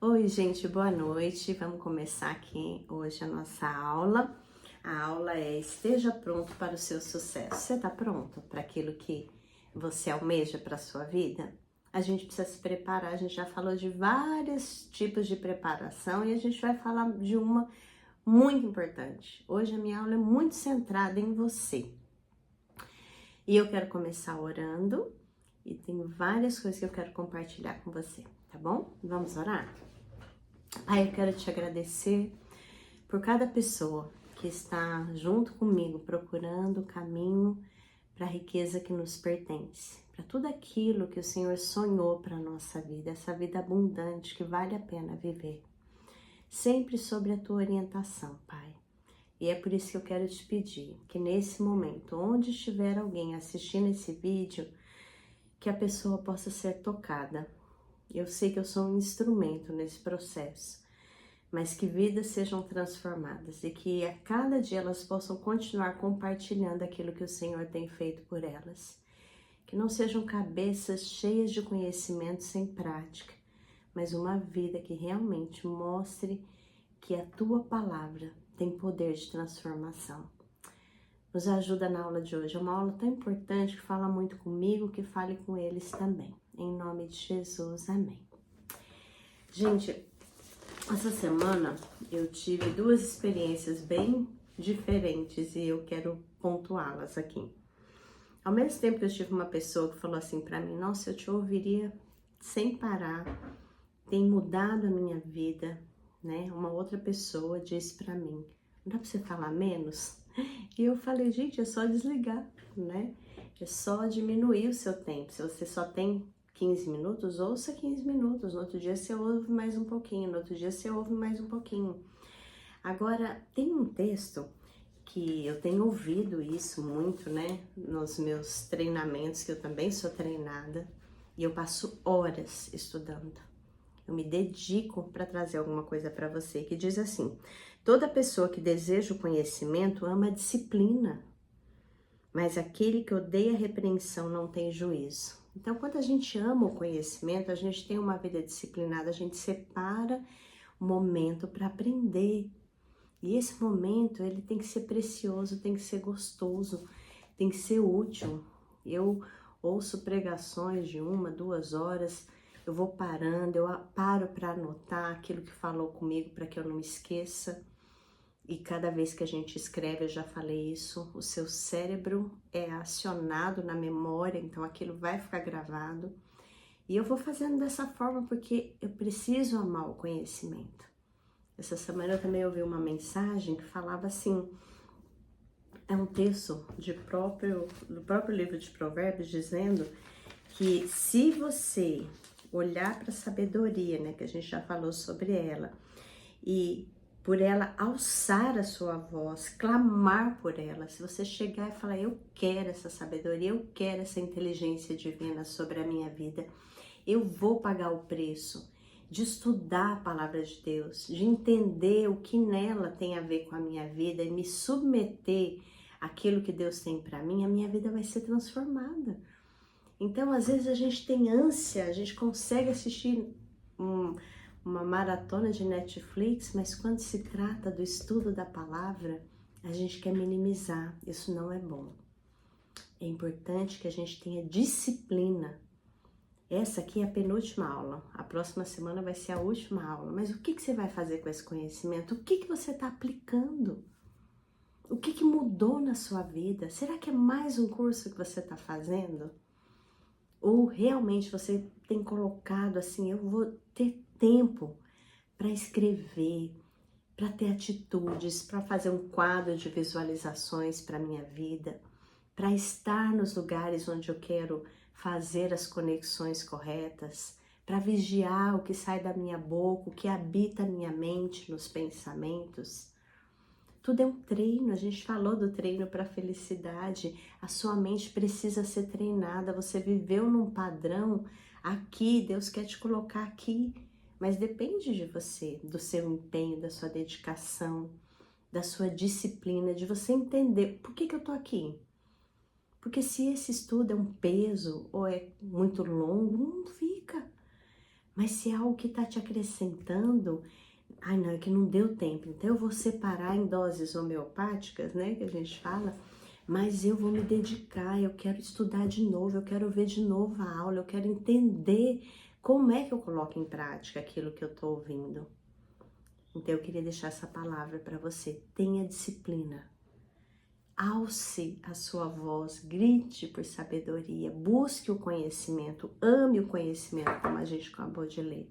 Oi, gente, boa noite. Vamos começar aqui hoje a nossa aula. A aula é Esteja pronto para o seu sucesso. Você está pronto para aquilo que você almeja para a sua vida? A gente precisa se preparar. A gente já falou de vários tipos de preparação e a gente vai falar de uma muito importante. Hoje a minha aula é muito centrada em você. E eu quero começar orando e tem várias coisas que eu quero compartilhar com você, tá bom? Vamos orar? Pai, eu quero te agradecer por cada pessoa que está junto comigo procurando o caminho para a riqueza que nos pertence, para tudo aquilo que o Senhor sonhou para a nossa vida, essa vida abundante que vale a pena viver. Sempre sobre a tua orientação, Pai. E é por isso que eu quero te pedir que nesse momento, onde estiver alguém assistindo esse vídeo, que a pessoa possa ser tocada. Eu sei que eu sou um instrumento nesse processo, mas que vidas sejam transformadas e que a cada dia elas possam continuar compartilhando aquilo que o Senhor tem feito por elas. Que não sejam cabeças cheias de conhecimento sem prática, mas uma vida que realmente mostre que a tua palavra tem poder de transformação. Nos ajuda na aula de hoje. É uma aula tão importante que fala muito comigo, que fale com eles também. Em nome de Jesus, amém. Gente, essa semana eu tive duas experiências bem diferentes e eu quero pontuá-las aqui. Ao mesmo tempo que eu tive uma pessoa que falou assim pra mim, nossa, eu te ouviria sem parar, tem mudado a minha vida, né? Uma outra pessoa disse pra mim, não dá pra você falar menos? E eu falei, gente, é só desligar, né? É só diminuir o seu tempo. Se você só tem 15 minutos, ouça 15 minutos. No outro dia você ouve mais um pouquinho, no outro dia você ouve mais um pouquinho. Agora, tem um texto que eu tenho ouvido isso muito, né? Nos meus treinamentos, que eu também sou treinada, e eu passo horas estudando. Eu me dedico para trazer alguma coisa para você, que diz assim: toda pessoa que deseja o conhecimento ama a disciplina, mas aquele que odeia a repreensão não tem juízo. Então, quando a gente ama o conhecimento, a gente tem uma vida disciplinada, a gente separa um momento para aprender. E esse momento, ele tem que ser precioso, tem que ser gostoso, tem que ser útil. Eu ouço pregações de 1, 2 horas, eu vou parando, eu paro para anotar aquilo que falou comigo para que eu não me esqueça. E cada vez que a gente escreve, eu já falei isso, o seu cérebro é acionado na memória, então aquilo vai ficar gravado. E eu vou fazendo dessa forma porque eu preciso amar o conhecimento. Essa semana eu também ouvi uma mensagem que falava assim, é um texto do próprio livro de Provérbios, dizendo que se você olhar para a sabedoria, né, que a gente já falou sobre ela, e por ela alçar a sua voz, clamar por ela, se você chegar e falar, eu quero essa sabedoria, eu quero essa inteligência divina sobre a minha vida, eu vou pagar o preço de estudar a palavra de Deus, de entender o que nela tem a ver com a minha vida e me submeter àquilo que Deus tem para mim, a minha vida vai ser transformada. Então, às vezes a gente tem ânsia, a gente consegue assistir uma maratona de Netflix, mas quando se trata do estudo da palavra, a gente quer minimizar. Isso não é bom. É importante que a gente tenha disciplina. Essa aqui é a penúltima aula. A próxima semana vai ser a última aula. Mas o que você vai fazer com esse conhecimento? O que você está aplicando? O que mudou na sua vida? Será que é mais um curso que você está fazendo? Ou realmente você tem colocado assim, eu vou ter tempo para escrever, para ter atitudes, para fazer um quadro de visualizações para minha vida, para estar nos lugares onde eu quero fazer as conexões corretas, para vigiar o que sai da minha boca, o que habita a minha mente nos pensamentos. Tudo é um treino, a gente falou do treino para a felicidade, a sua mente precisa ser treinada, você viveu num padrão aqui, Deus quer te colocar aqui, mas depende de você, do seu empenho, da sua dedicação, da sua disciplina, de você entender por que eu tô aqui. Porque se esse estudo é um peso ou é muito longo, não fica. Mas se é algo que está te acrescentando, ai não, é que não deu tempo, então eu vou separar em doses homeopáticas, né, que a gente fala, mas eu vou me dedicar, eu quero estudar de novo, eu quero ver de novo a aula, eu quero entender como é que eu coloco em prática aquilo que eu estou ouvindo. Então eu queria deixar essa palavra para você, tenha disciplina. Alce a sua voz, grite por sabedoria, busque o conhecimento, ame o conhecimento, como a gente acabou de ler.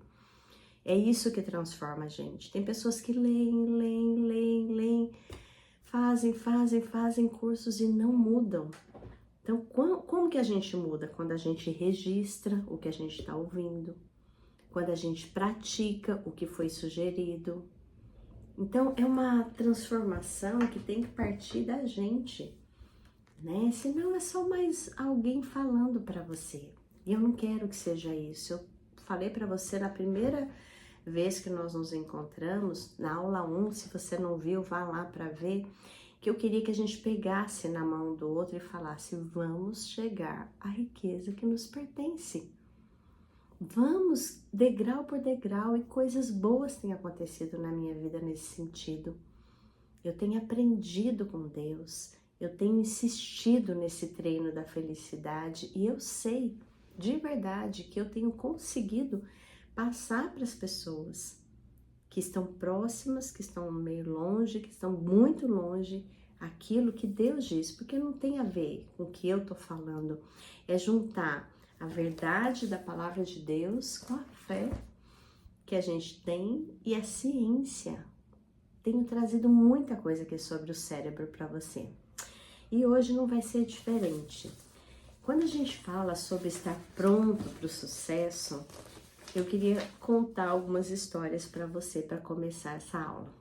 É isso que transforma a gente. Tem pessoas que leem, fazem cursos e não mudam. Então, como que a gente muda? Quando a gente registra o que a gente está ouvindo, quando a gente pratica o que foi sugerido. Então, é uma transformação que tem que partir da gente, né? Senão é só mais alguém falando para você. E eu não quero que seja isso. Eu falei para você na primeira vez que nós nos encontramos, na aula 1, se você não viu, vá lá para ver, que eu queria que a gente pegasse na mão do outro e falasse, vamos chegar à riqueza que nos pertence. Vamos degrau por degrau, e coisas boas têm acontecido na minha vida nesse sentido. Eu tenho aprendido com Deus, eu tenho insistido nesse treino da felicidade e eu sei de verdade que eu tenho conseguido passar para as pessoas que estão próximas, que estão meio longe, que estão muito longe, aquilo que Deus diz, porque não tem a ver com o que eu tô falando, é juntar a verdade da palavra de Deus com a fé que a gente tem e a ciência. Tenho trazido muita coisa aqui sobre o cérebro para você. E hoje não vai ser diferente. Quando a gente fala sobre estar pronto para o sucesso, eu queria contar algumas histórias para você para começar essa aula.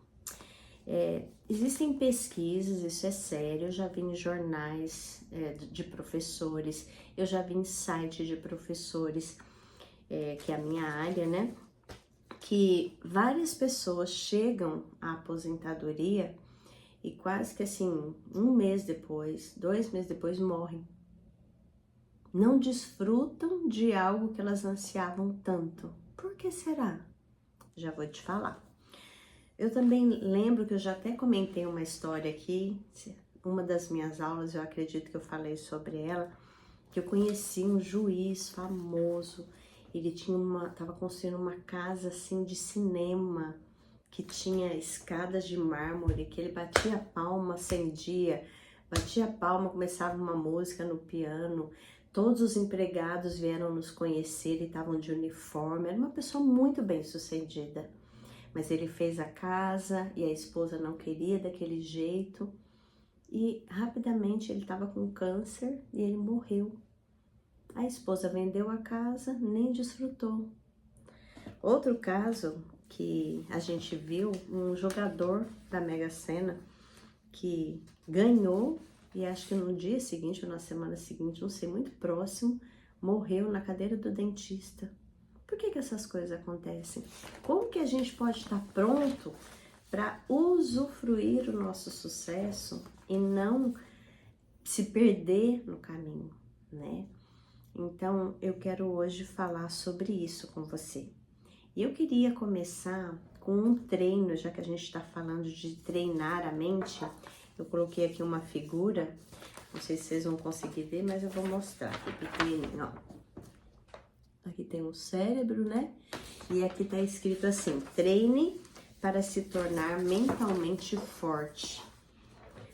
Existem pesquisas, isso é sério, eu já vi em jornais de professores, eu já vi em site de professores, que é a minha área, né? Que várias pessoas chegam à aposentadoria e quase que assim, 1 mês depois, 2 meses depois morrem. Não desfrutam de algo que elas ansiavam tanto. Por que será? Já vou te falar. Eu também lembro que eu já até comentei uma história aqui, uma das minhas aulas, eu acredito que eu falei sobre ela, que eu conheci um juiz famoso, ele estava construindo uma casa assim de cinema, que tinha escadas de mármore, que ele batia palma, acendia, batia palma, começava uma música no piano, todos os empregados vieram nos conhecer e estavam de uniforme, era uma pessoa muito bem sucedida. Mas ele fez a casa e a esposa não queria daquele jeito e rapidamente ele estava com câncer e ele morreu. A esposa vendeu a casa, nem desfrutou. Outro caso que a gente viu, um jogador da Mega Sena que ganhou e acho que no dia seguinte ou na semana seguinte, não sei, muito próximo, morreu na cadeira do dentista. Por que essas coisas acontecem? Como que a gente pode estar pronto para usufruir o nosso sucesso e não se perder no caminho, né? Então, eu quero hoje falar sobre isso com você. E eu queria começar com um treino, já que a gente está falando de treinar a mente. Eu coloquei aqui uma figura, não sei se vocês vão conseguir ver, mas eu vou mostrar aqui pequenininho, ó. Aqui tem um cérebro, né? E aqui tá escrito assim, treine para se tornar mentalmente forte.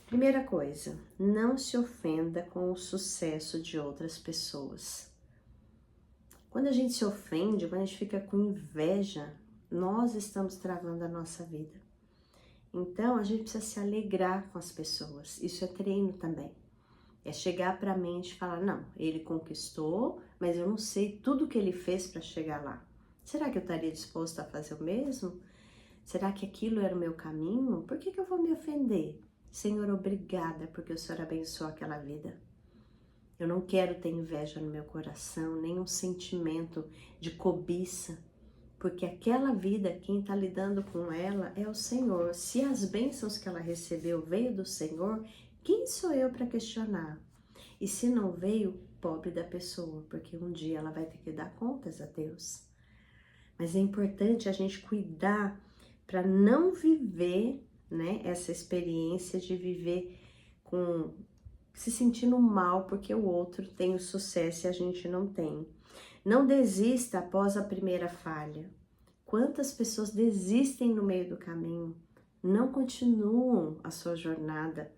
Primeira coisa, não se ofenda com o sucesso de outras pessoas. Quando a gente se ofende, quando a gente fica com inveja, nós estamos travando a nossa vida. Então, a gente precisa se alegrar com as pessoas. Isso é treino também. É chegar para a mente e falar, não, ele conquistou, mas eu não sei tudo que ele fez para chegar lá. Será que eu estaria disposto a fazer o mesmo? Será que aquilo era o meu caminho? Por que eu vou me ofender? Senhor, obrigada porque o Senhor abençoou aquela vida. Eu não quero ter inveja no meu coração, nem um sentimento de cobiça, porque aquela vida, quem está lidando com ela é o Senhor. Se as bênçãos que ela recebeu veio do Senhor, quem sou eu para questionar? E se não veio, pobre da pessoa, porque um dia ela vai ter que dar contas a Deus. Mas é importante a gente cuidar para não viver, né, essa experiência de viver se sentindo mal porque o outro tem o sucesso e a gente não tem. Não desista após a primeira falha. Quantas pessoas desistem no meio do caminho, não continuam a sua jornada?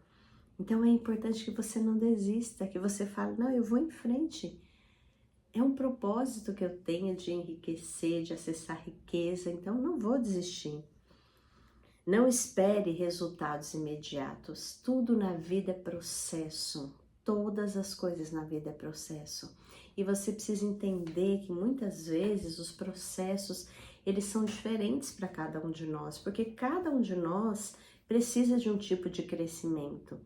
Então é importante que você não desista, que você fale, não, eu vou em frente. É um propósito que eu tenho de enriquecer, de acessar riqueza, então não vou desistir. Não espere resultados imediatos. Tudo na vida é processo. Todas as coisas na vida é processo. E você precisa entender que muitas vezes os processos, eles são diferentes para cada um de nós, porque cada um de nós precisa de um tipo de crescimento.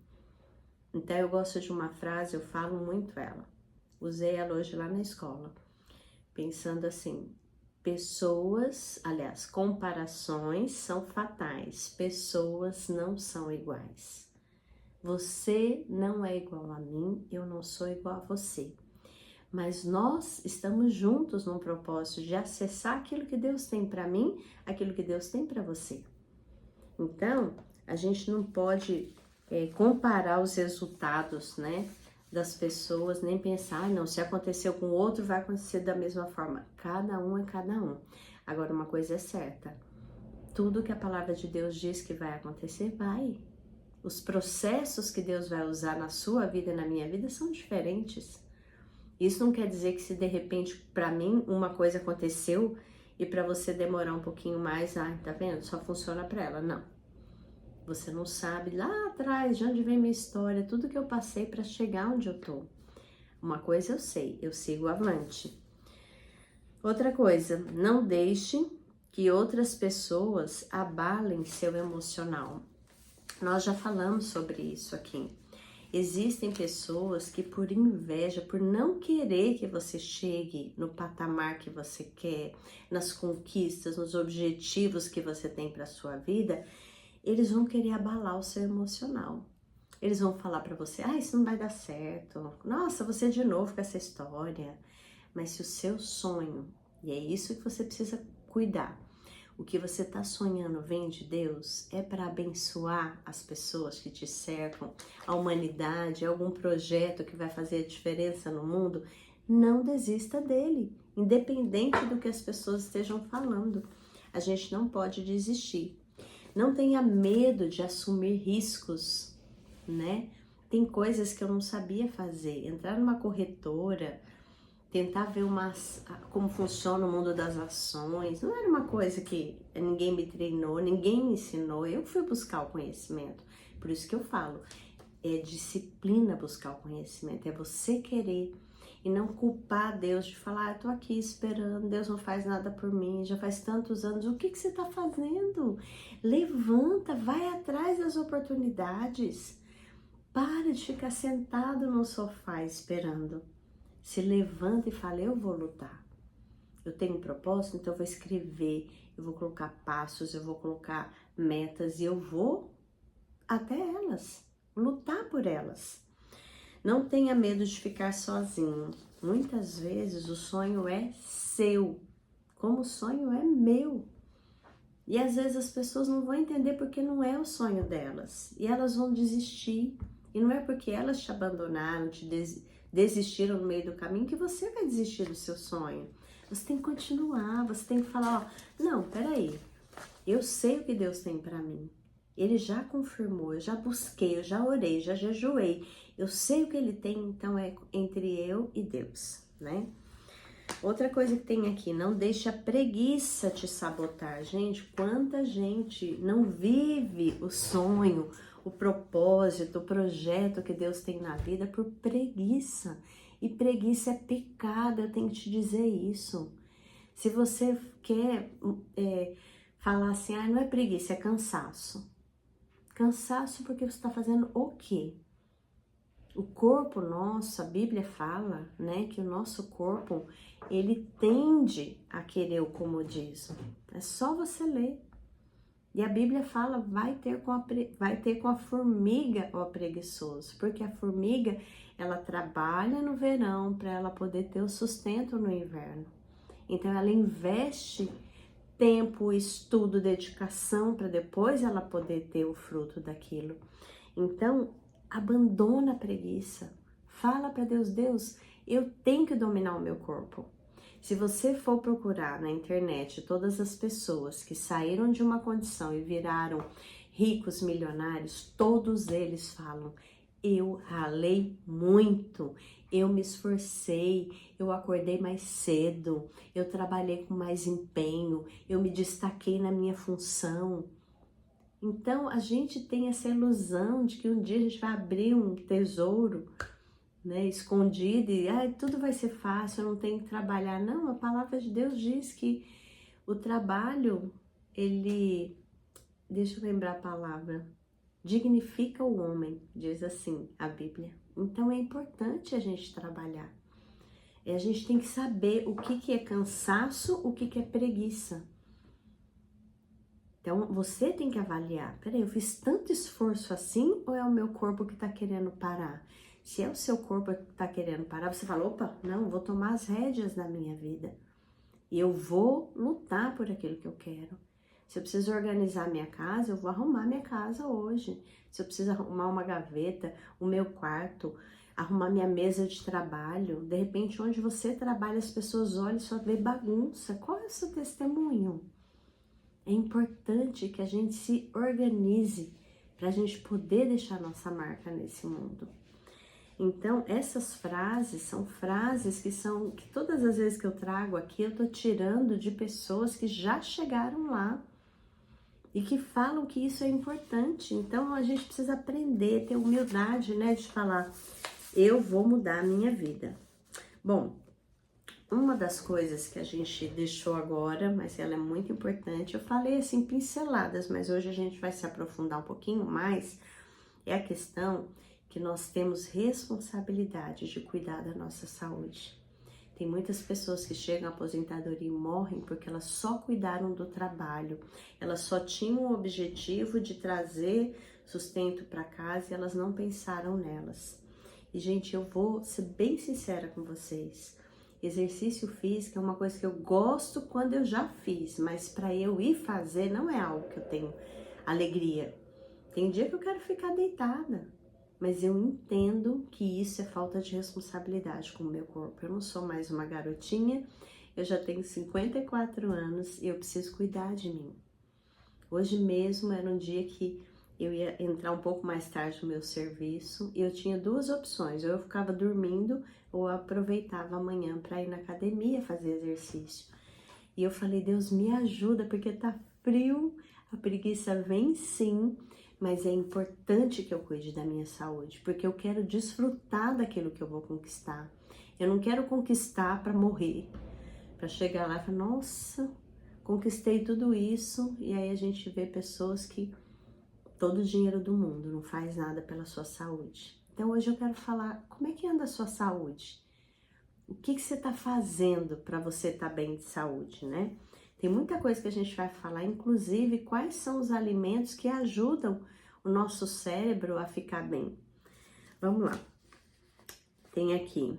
Então eu gosto de uma frase, eu falo muito ela. Usei ela hoje lá na escola, pensando assim: comparações são fatais, pessoas não são iguais. Você não é igual a mim, eu não sou igual a você. Mas nós estamos juntos num propósito de acessar aquilo que Deus tem para mim, aquilo que Deus tem para você. Então, a gente não pode comparar os resultados, né, das pessoas, nem pensar, não, se aconteceu com o outro, vai acontecer da mesma forma. Cada um é cada um. Agora, uma coisa é certa, tudo que a palavra de Deus diz que vai acontecer, vai. Os processos que Deus vai usar na sua vida e na minha vida são diferentes. Isso não quer dizer que se de repente, para mim, uma coisa aconteceu e para você demorar um pouquinho mais, tá vendo? Só funciona para ela. Não. Você não sabe lá atrás de onde vem minha história, tudo que eu passei para chegar onde eu tô. Uma coisa eu sei, eu sigo avante. Outra coisa, não deixe que outras pessoas abalem seu emocional. Nós já falamos sobre isso aqui. Existem pessoas que por inveja, por não querer que você chegue no patamar que você quer, nas conquistas, nos objetivos que você tem para sua vida, eles vão querer abalar o seu emocional. Eles vão falar para você, isso não vai dar certo. Nossa, você de novo com essa história. Mas se o seu sonho, e é isso que você precisa cuidar, o que você está sonhando vem de Deus, é para abençoar as pessoas que te cercam, a humanidade, algum projeto que vai fazer a diferença no mundo, não desista dele, independente do que as pessoas estejam falando. A gente não pode desistir. Não tenha medo de assumir riscos, né? Tem coisas que eu não sabia fazer. Entrar numa corretora, tentar ver como funciona o mundo das ações. Não era uma coisa que ninguém me treinou, ninguém me ensinou. Eu fui buscar o conhecimento. Por isso que eu falo, é disciplina buscar o conhecimento. É você querer e não culpar Deus de falar, eu tô aqui esperando, Deus não faz nada por mim, já faz tantos anos. O que você tá fazendo? Levanta, vai atrás das oportunidades. Para de ficar sentado no sofá esperando. Se levanta e fala, eu vou lutar. Eu tenho um propósito, então eu vou escrever, eu vou colocar passos, eu vou colocar metas e eu vou até elas, lutar por elas. Não tenha medo de ficar sozinho. Muitas vezes o sonho é seu, como o sonho é meu. E às vezes as pessoas não vão entender porque não é o sonho delas. E elas vão desistir. E não é porque elas te abandonaram, desistiram no meio do caminho que você vai desistir do seu sonho. Você tem que continuar, você tem que falar, não, peraí, eu sei o que Deus tem para mim. Ele já confirmou, eu já busquei, eu já orei, já jejuei. Eu sei o que ele tem, então é entre eu e Deus, né? Outra coisa que tem aqui, não deixe a preguiça te sabotar. Gente, quanta gente não vive o sonho, o propósito, o projeto que Deus tem na vida por preguiça. E preguiça é pecado, eu tenho que te dizer isso. Se você quer falar assim, não é preguiça, é cansaço. Cansaço porque você está fazendo o quê? O corpo nosso, a Bíblia fala, né, que o nosso corpo, ele tende a querer o comodismo. É só você ler. E a Bíblia fala, vai ter com a formiga, ó preguiçoso, porque a formiga, ela trabalha no verão para ela poder ter o sustento no inverno. Então ela investe tempo, estudo, dedicação para depois ela poder ter o fruto daquilo. Então, abandona a preguiça. Fala para Deus, Deus, eu tenho que dominar o meu corpo. Se você for procurar na internet todas as pessoas que saíram de uma condição e viraram ricos, milionários, todos eles falam: eu ralei muito, eu me esforcei, eu acordei mais cedo, eu trabalhei com mais empenho, eu me destaquei na minha função. Então a gente tem essa ilusão de que um dia a gente vai abrir um tesouro, né, escondido e tudo vai ser fácil, eu não tenho que trabalhar. Não, a palavra de Deus diz que o trabalho, ele, deixa eu lembrar a palavra, dignifica o homem, diz assim a Bíblia. Então é importante a gente trabalhar. A gente tem que saber o que é cansaço, o que é preguiça. Então você tem que avaliar, peraí, eu fiz tanto esforço assim ou é o meu corpo que está querendo parar? Se é o seu corpo que está querendo parar, você fala, opa, não, vou tomar as rédeas da minha vida. E eu vou lutar por aquilo que eu quero. Se eu preciso organizar minha casa, eu vou arrumar minha casa hoje. Se eu preciso arrumar uma gaveta, o meu quarto, arrumar minha mesa de trabalho, de repente onde você trabalha as pessoas olham e só vê bagunça. Qual é o seu testemunho? É importante que a gente se organize para a gente poder deixar nossa marca nesse mundo. Então, essas frases são frases que todas as vezes que eu trago aqui, eu tô tirando de pessoas que já chegaram lá e que falam que isso é importante. Então, a gente precisa aprender, ter humildade, né, de falar, eu vou mudar a minha vida. Bom, uma das coisas que a gente deixou agora, mas ela é muito importante, eu falei assim, pinceladas, mas hoje a gente vai se aprofundar um pouquinho mais, é a questão que nós temos responsabilidade de cuidar da nossa saúde. Tem muitas pessoas que chegam à aposentadoria e morrem porque elas só cuidaram do trabalho, elas só tinham o objetivo de trazer sustento para casa e elas não pensaram nelas. E, gente, eu vou ser bem sincera com vocês. Exercício físico é uma coisa que eu gosto quando eu já fiz, mas para eu ir fazer não é algo que eu tenho alegria. Tem dia que eu quero ficar deitada, mas eu entendo que isso é falta de responsabilidade com o meu corpo. Eu não sou mais uma garotinha, eu já tenho 54 anos e eu preciso cuidar de mim. Hoje mesmo era um dia que eu ia entrar um pouco mais tarde no meu serviço e eu tinha duas opções, ou eu ficava dormindo ou eu aproveitava amanhã para ir na academia fazer exercício. E eu falei, Deus, me ajuda, porque tá frio, a preguiça vem sim, mas é importante que eu cuide da minha saúde, porque eu quero desfrutar daquilo que eu vou conquistar. Eu não quero conquistar para morrer, para chegar lá e falar, nossa, conquistei tudo isso, e aí a gente vê pessoas que todo o dinheiro do mundo não faz nada pela sua saúde. Então hoje eu quero falar, como é que anda a sua saúde? O que você está fazendo para você estar bem de saúde, né? Tem muita coisa que a gente vai falar, inclusive quais são os alimentos que ajudam o nosso cérebro a ficar bem. Vamos lá. Tem aqui,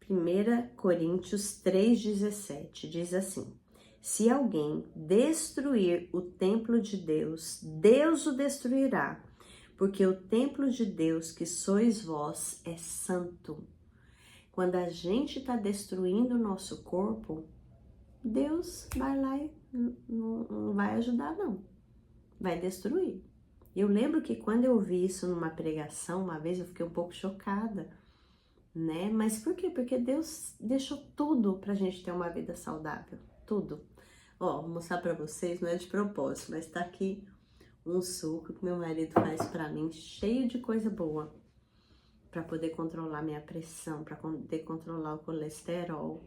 1 Coríntios 3,17, diz assim: se alguém destruir o templo de Deus, Deus o destruirá, porque o templo de Deus que sois vós é santo. Quando a gente está destruindo o nosso corpo, Deus vai lá e não vai ajudar, não. Vai destruir. Eu lembro que quando eu vi isso numa pregação, uma vez eu fiquei um pouco chocada, né? Mas por quê? Porque Deus deixou tudo pra gente ter uma vida saudável. Tudo. Ó, vou mostrar pra vocês, não é de propósito, mas tá aqui um suco que meu marido faz pra mim, cheio de coisa boa, pra poder controlar minha pressão, pra poder controlar o colesterol,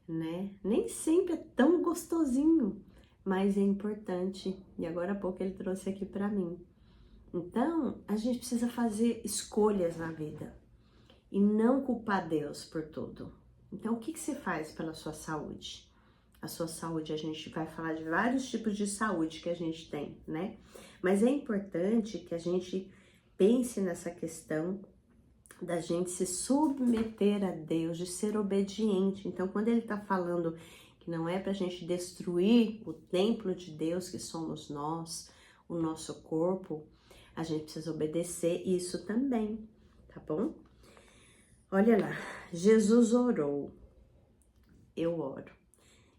né? Nem sempre é tão gostosinho, mas é importante. E agora há pouco ele trouxe aqui pra mim. Então, a gente precisa fazer escolhas na vida e não culpar Deus por tudo. Então, o que você faz pela sua saúde? A sua saúde, a gente vai falar de vários tipos de saúde que a gente tem, né? Mas é importante que a gente pense nessa questão da gente se submeter a Deus, de ser obediente. Então, quando ele está falando que não é para a gente destruir o templo de Deus, que somos nós, o nosso corpo, a gente precisa obedecer isso também, tá bom? Olha lá, Jesus orou, eu oro.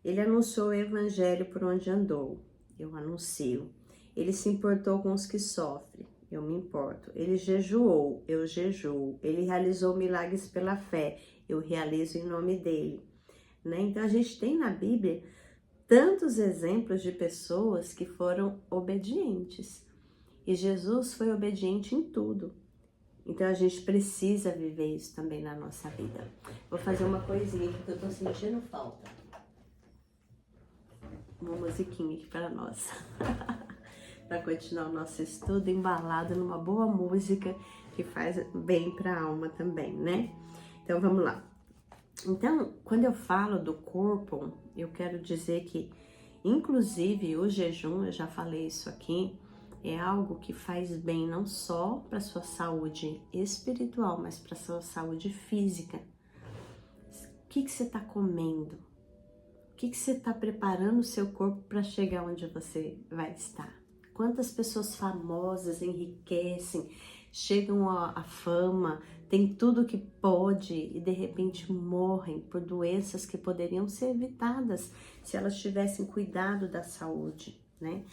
Ele anunciou o evangelho por onde andou, eu anuncio. Ele se importou com os que sofrem, eu me importo. Ele jejuou, eu jejuo. Ele realizou milagres pela fé, eu realizo em nome dele. Né? Então a gente tem na Bíblia tantos exemplos de pessoas que foram obedientes. E Jesus foi obediente em tudo. Então a gente precisa viver isso também na nossa vida. Vou fazer uma coisinha aqui que eu tô sentindo falta. Uma musiquinha aqui para nós. Para continuar o nosso estudo embalado numa boa música que faz bem para a alma também, né? Então vamos lá. Então, quando eu falo do corpo, eu quero dizer que, inclusive, o jejum, eu já falei isso aqui, é algo que faz bem não só para sua saúde espiritual, mas para sua saúde física. O que você está comendo? O que você está preparando o seu corpo para chegar onde você vai estar? Quantas pessoas famosas enriquecem, chegam à fama, tem tudo que pode e de repente morrem por doenças que poderiam ser evitadas se elas tivessem cuidado da saúde, né?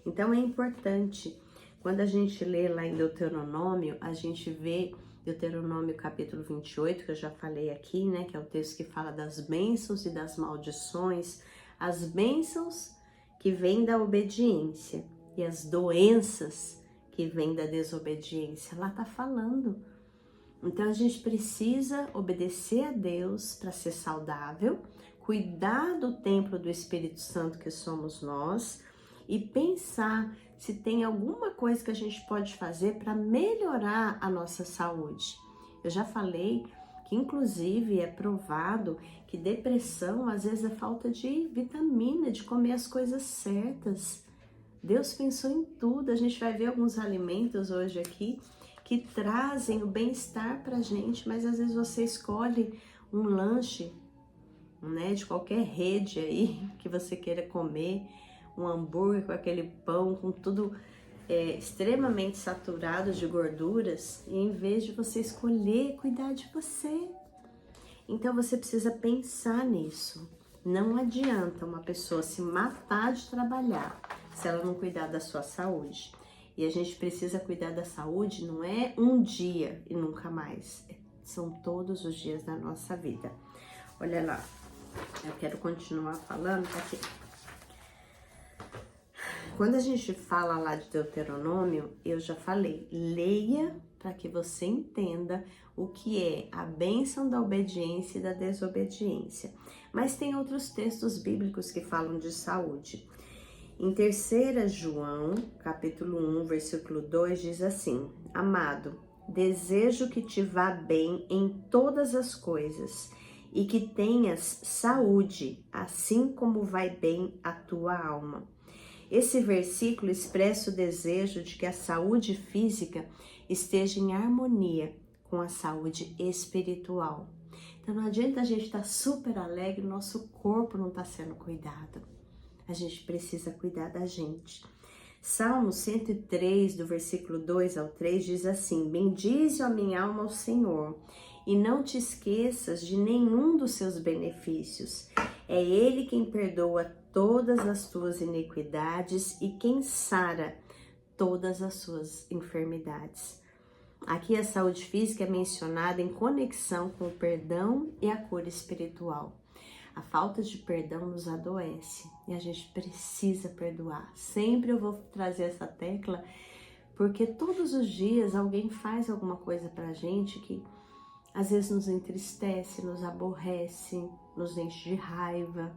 Então é importante, quando a gente lê lá em Deuteronômio, a gente vê Deuteronômio capítulo 28, que eu já falei aqui, né? Que é o texto que fala das bênçãos e das maldições, as bênçãos que vêm da obediência e as doenças que vêm da desobediência. Lá tá falando. Então a gente precisa obedecer a Deus para ser saudável, cuidar do templo do Espírito Santo que somos nós e pensar se tem alguma coisa que a gente pode fazer para melhorar a nossa saúde. Eu já falei que inclusive é provado que depressão às vezes é falta de vitamina, de comer as coisas certas. Deus pensou em tudo. A gente vai ver alguns alimentos hoje aqui que trazem o bem-estar pra gente, mas às vezes você escolhe um lanche, né, de qualquer rede aí que você queira comer, um hambúrguer com aquele pão, com tudo extremamente saturado de gorduras, e em vez de você escolher cuidar de você. Então você precisa pensar nisso. Não adianta uma pessoa se matar de trabalhar se ela não cuidar da sua saúde. E a gente precisa cuidar da saúde, não é um dia e nunca mais. São todos os dias da nossa vida. Olha lá, eu quero continuar falando aqui. Quando a gente fala lá de Deuteronômio, eu já falei, leia para que você entenda o que é a bênção da obediência e da desobediência. Mas tem outros textos bíblicos que falam de saúde. Em 3 João, capítulo 1, versículo 2, diz assim: Amado, desejo que te vá bem em todas as coisas e que tenhas saúde, assim como vai bem a tua alma. Esse versículo expressa o desejo de que a saúde física esteja em harmonia com a saúde espiritual. Então não adianta a gente estar super alegre, nosso corpo não está sendo cuidado. A gente precisa cuidar da gente. Salmo 103, do versículo 2 ao 3, diz assim: Bendize a minha alma ao Senhor, e não te esqueças de nenhum dos seus benefícios. É Ele quem perdoa todas as tuas iniquidades e quem sara todas as suas enfermidades. Aqui a saúde física é mencionada em conexão com o perdão e a cura espiritual. A falta de perdão nos adoece e a gente precisa perdoar. Sempre eu vou trazer essa tecla, porque todos os dias alguém faz alguma coisa pra gente que às vezes nos entristece, nos aborrece, nos enche de raiva.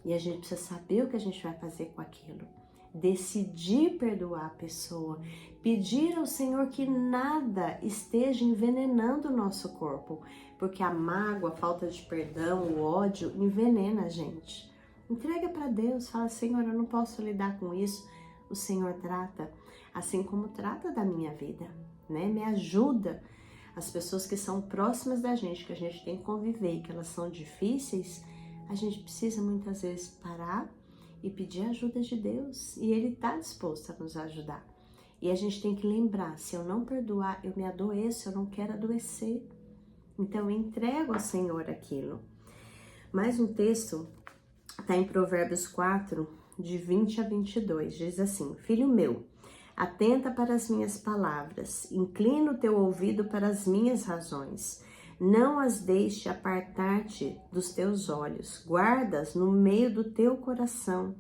E a gente precisa saber o que a gente vai fazer com aquilo. Decidir perdoar a pessoa. Pedir ao Senhor que nada esteja envenenando o nosso corpo. Porque a mágoa, a falta de perdão, o ódio envenena a gente. Entrega para Deus. Fala: Senhor, eu não posso lidar com isso. O Senhor trata, assim como trata da minha vida, né? Me ajuda as pessoas que são próximas da gente, que a gente tem que conviver, que elas são difíceis, a gente precisa muitas vezes parar e pedir ajuda de Deus. E Ele está disposto a nos ajudar. E a gente tem que lembrar, se eu não perdoar, eu me adoeço, eu não quero adoecer. Então eu entrego ao Senhor aquilo. Mais um texto está em Provérbios 4, de 20 a 22. Diz assim: Filho meu, atenta para as minhas palavras, inclina o teu ouvido para as minhas razões. Não as deixe apartar-te dos teus olhos, guarda-as no meio do teu coração,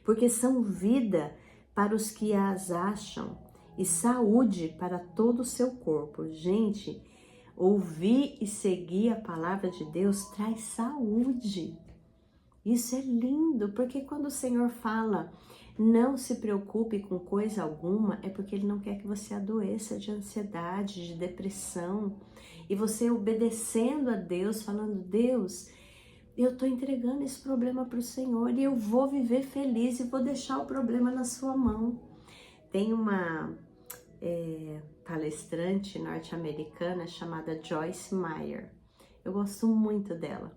porque são vida para os que as acham e saúde para todo o seu corpo. Gente, ouvir e seguir a palavra de Deus traz saúde. Isso é lindo, porque quando o Senhor fala, não se preocupe com coisa alguma, é porque Ele não quer que você adoeça de ansiedade, de depressão. E você obedecendo a Deus, falando, Deus, eu tô entregando esse problema para o Senhor e eu vou viver feliz e vou deixar o problema na sua mão. Tem uma palestrante norte-americana chamada Joyce Meyer. Eu gosto muito dela.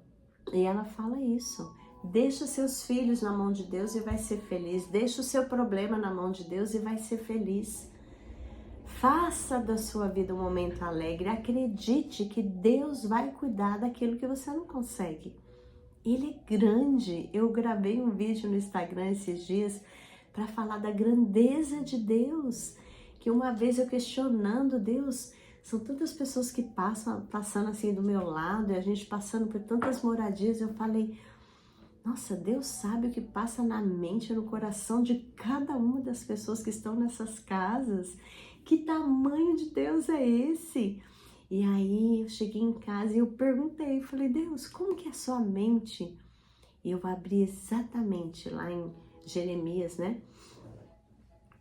E ela fala isso. Deixa seus filhos na mão de Deus e vai ser feliz. Deixa o seu problema na mão de Deus e vai ser feliz. Faça da sua vida um momento alegre. Acredite que Deus vai cuidar daquilo que você não consegue. Ele é grande. Eu gravei um vídeo no Instagram esses dias para falar da grandeza de Deus. Que uma vez eu questionando Deus, são tantas pessoas que passando assim do meu lado e a gente passando por tantas moradias. Eu falei, nossa, Deus sabe o que passa na mente e no coração de cada uma das pessoas que estão nessas casas. Que tamanho de Deus é esse? E aí eu cheguei em casa e eu perguntei, falei, Deus, como que é a sua mente? E eu abri exatamente lá em Jeremias, né?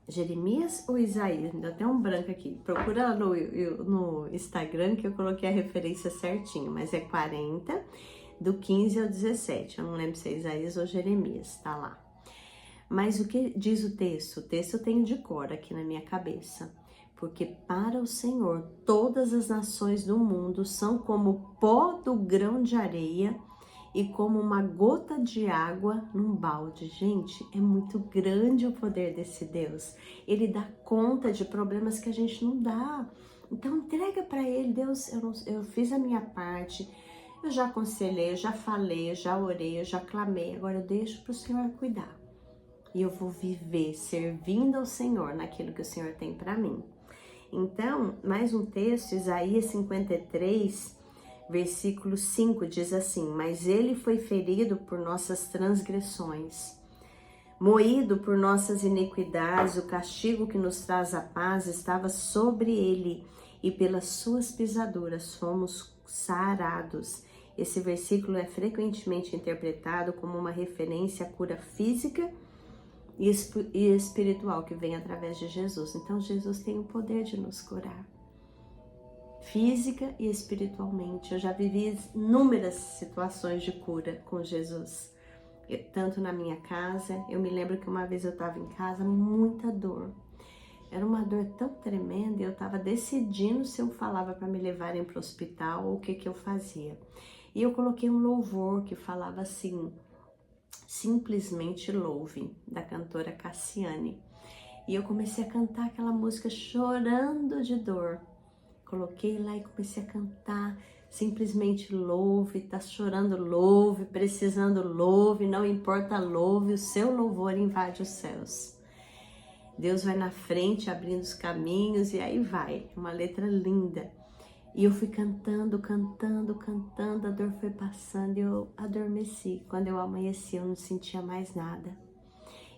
Jeremias ou Isaías? Deu até um branco aqui. Procura lá no Instagram que eu coloquei a referência certinho, mas é 40, do 15 ao 17. Eu não lembro se é Isaías ou Jeremias, tá lá. Mas o que diz o texto? O texto eu tenho de cor aqui na minha cabeça. Porque para o Senhor todas as nações do mundo são como o pó do grão de areia e como uma gota de água num balde. Gente, é muito grande o poder desse Deus. Ele dá conta de problemas que a gente não dá. Então entrega para Ele. Deus, eu fiz a minha parte, eu já aconselhei, eu já falei, eu já orei, eu já clamei. Agora eu deixo para o Senhor cuidar. E eu vou viver servindo ao Senhor naquilo que o Senhor tem para mim. Então, mais um texto, Isaías 53, versículo 5, diz assim: Mas ele foi ferido por nossas transgressões, moído por nossas iniquidades, o castigo que nos traz a paz estava sobre ele, e pelas suas pisaduras fomos sarados. Esse versículo é frequentemente interpretado como uma referência à cura física e espiritual que vem através de Jesus. Então Jesus tem o poder de nos curar, física e espiritualmente. Eu já vivi inúmeras situações de cura com Jesus, tanto na minha casa. Eu me lembro que uma vez eu estava em casa, muita dor. Era uma dor tão tremenda, e eu estava decidindo se eu falava para me levarem para o hospital ou o que eu fazia. E eu coloquei um louvor que falava assim, Simplesmente Louve, da cantora Cassiane. E eu comecei a cantar aquela música chorando de dor. Coloquei lá e comecei a cantar, simplesmente louve, tá chorando, louve, precisando, louve, não importa, louve, o seu louvor invade os céus. Deus vai na frente, abrindo os caminhos, e aí vai, uma letra linda. E eu fui cantando, a dor foi passando e eu adormeci. Quando eu amanheci, eu não sentia mais nada.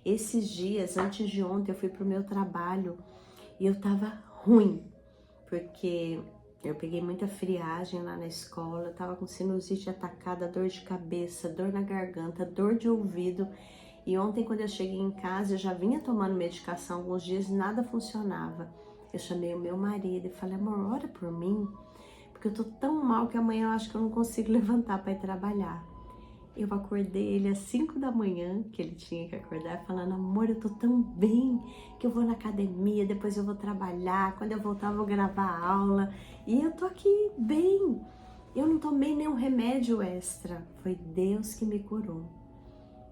Esses dias, antes de ontem, eu fui pro meu trabalho e eu tava ruim, porque eu peguei muita friagem lá na escola, eu tava com sinusite atacada, dor de cabeça, dor na garganta, dor de ouvido. E ontem, quando eu cheguei em casa, eu já vinha tomando medicação alguns dias e nada funcionava. Eu chamei o meu marido e falei, amor, ora por mim, porque eu tô tão mal que amanhã eu acho que eu não consigo levantar para ir trabalhar. Eu acordei ele às 5 da manhã, que ele tinha que acordar, falando: amor, eu tô tão bem que eu vou na academia, depois eu vou trabalhar, quando eu voltar eu vou gravar a aula. E eu tô aqui bem. Eu não tomei nenhum remédio extra. Foi Deus que me curou.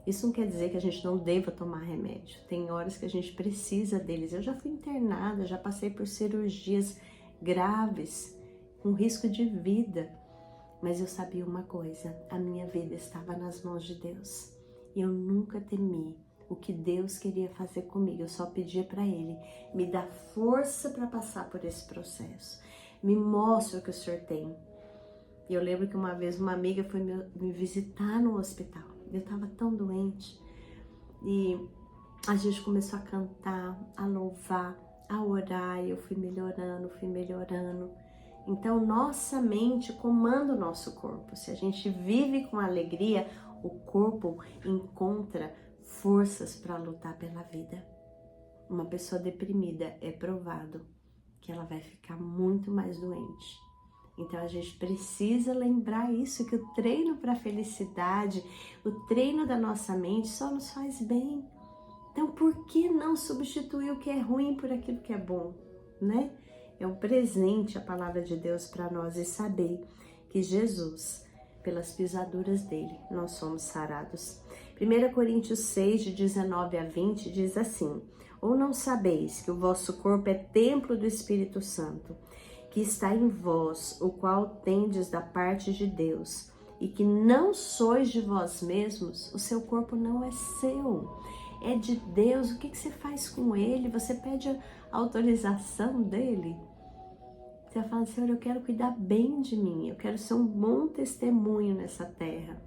Isso não quer dizer que a gente não deva tomar remédio. Tem horas que a gente precisa deles. Eu já fui internada, já passei por cirurgias graves, com risco de vida. Mas eu sabia uma coisa, a minha vida estava nas mãos de Deus. E eu nunca temi o que Deus queria fazer comigo. Eu só pedia para Ele, me dá força para passar por esse processo. Me mostra o que o Senhor tem. E eu lembro que uma vez uma amiga foi me visitar no hospital. Eu estava tão doente. E a gente começou a cantar, a louvar, a orar. E eu fui melhorando, fui melhorando. Então, nossa mente comanda o nosso corpo. Se a gente vive com alegria, o corpo encontra forças para lutar pela vida. Uma pessoa deprimida, é provado que ela vai ficar muito mais doente. Então, a gente precisa lembrar isso, que o treino para a felicidade, o treino da nossa mente só nos faz bem. Então, por que não substituir o que é ruim por aquilo que é bom, né? É um presente a palavra de Deus para nós e saber que Jesus, pelas pisaduras dele, nós somos sarados. 1 Coríntios 6, de 19 a 20, diz assim: ou não sabeis que o vosso corpo é templo do Espírito Santo, que está em vós, o qual tendes da parte de Deus, e que não sois de vós mesmos? O seu corpo não é seu, é de Deus. O que você faz com ele? Você pede a autorização dele? Você vai falar: Senhor, eu quero cuidar bem de mim, eu quero ser um bom testemunho nessa terra.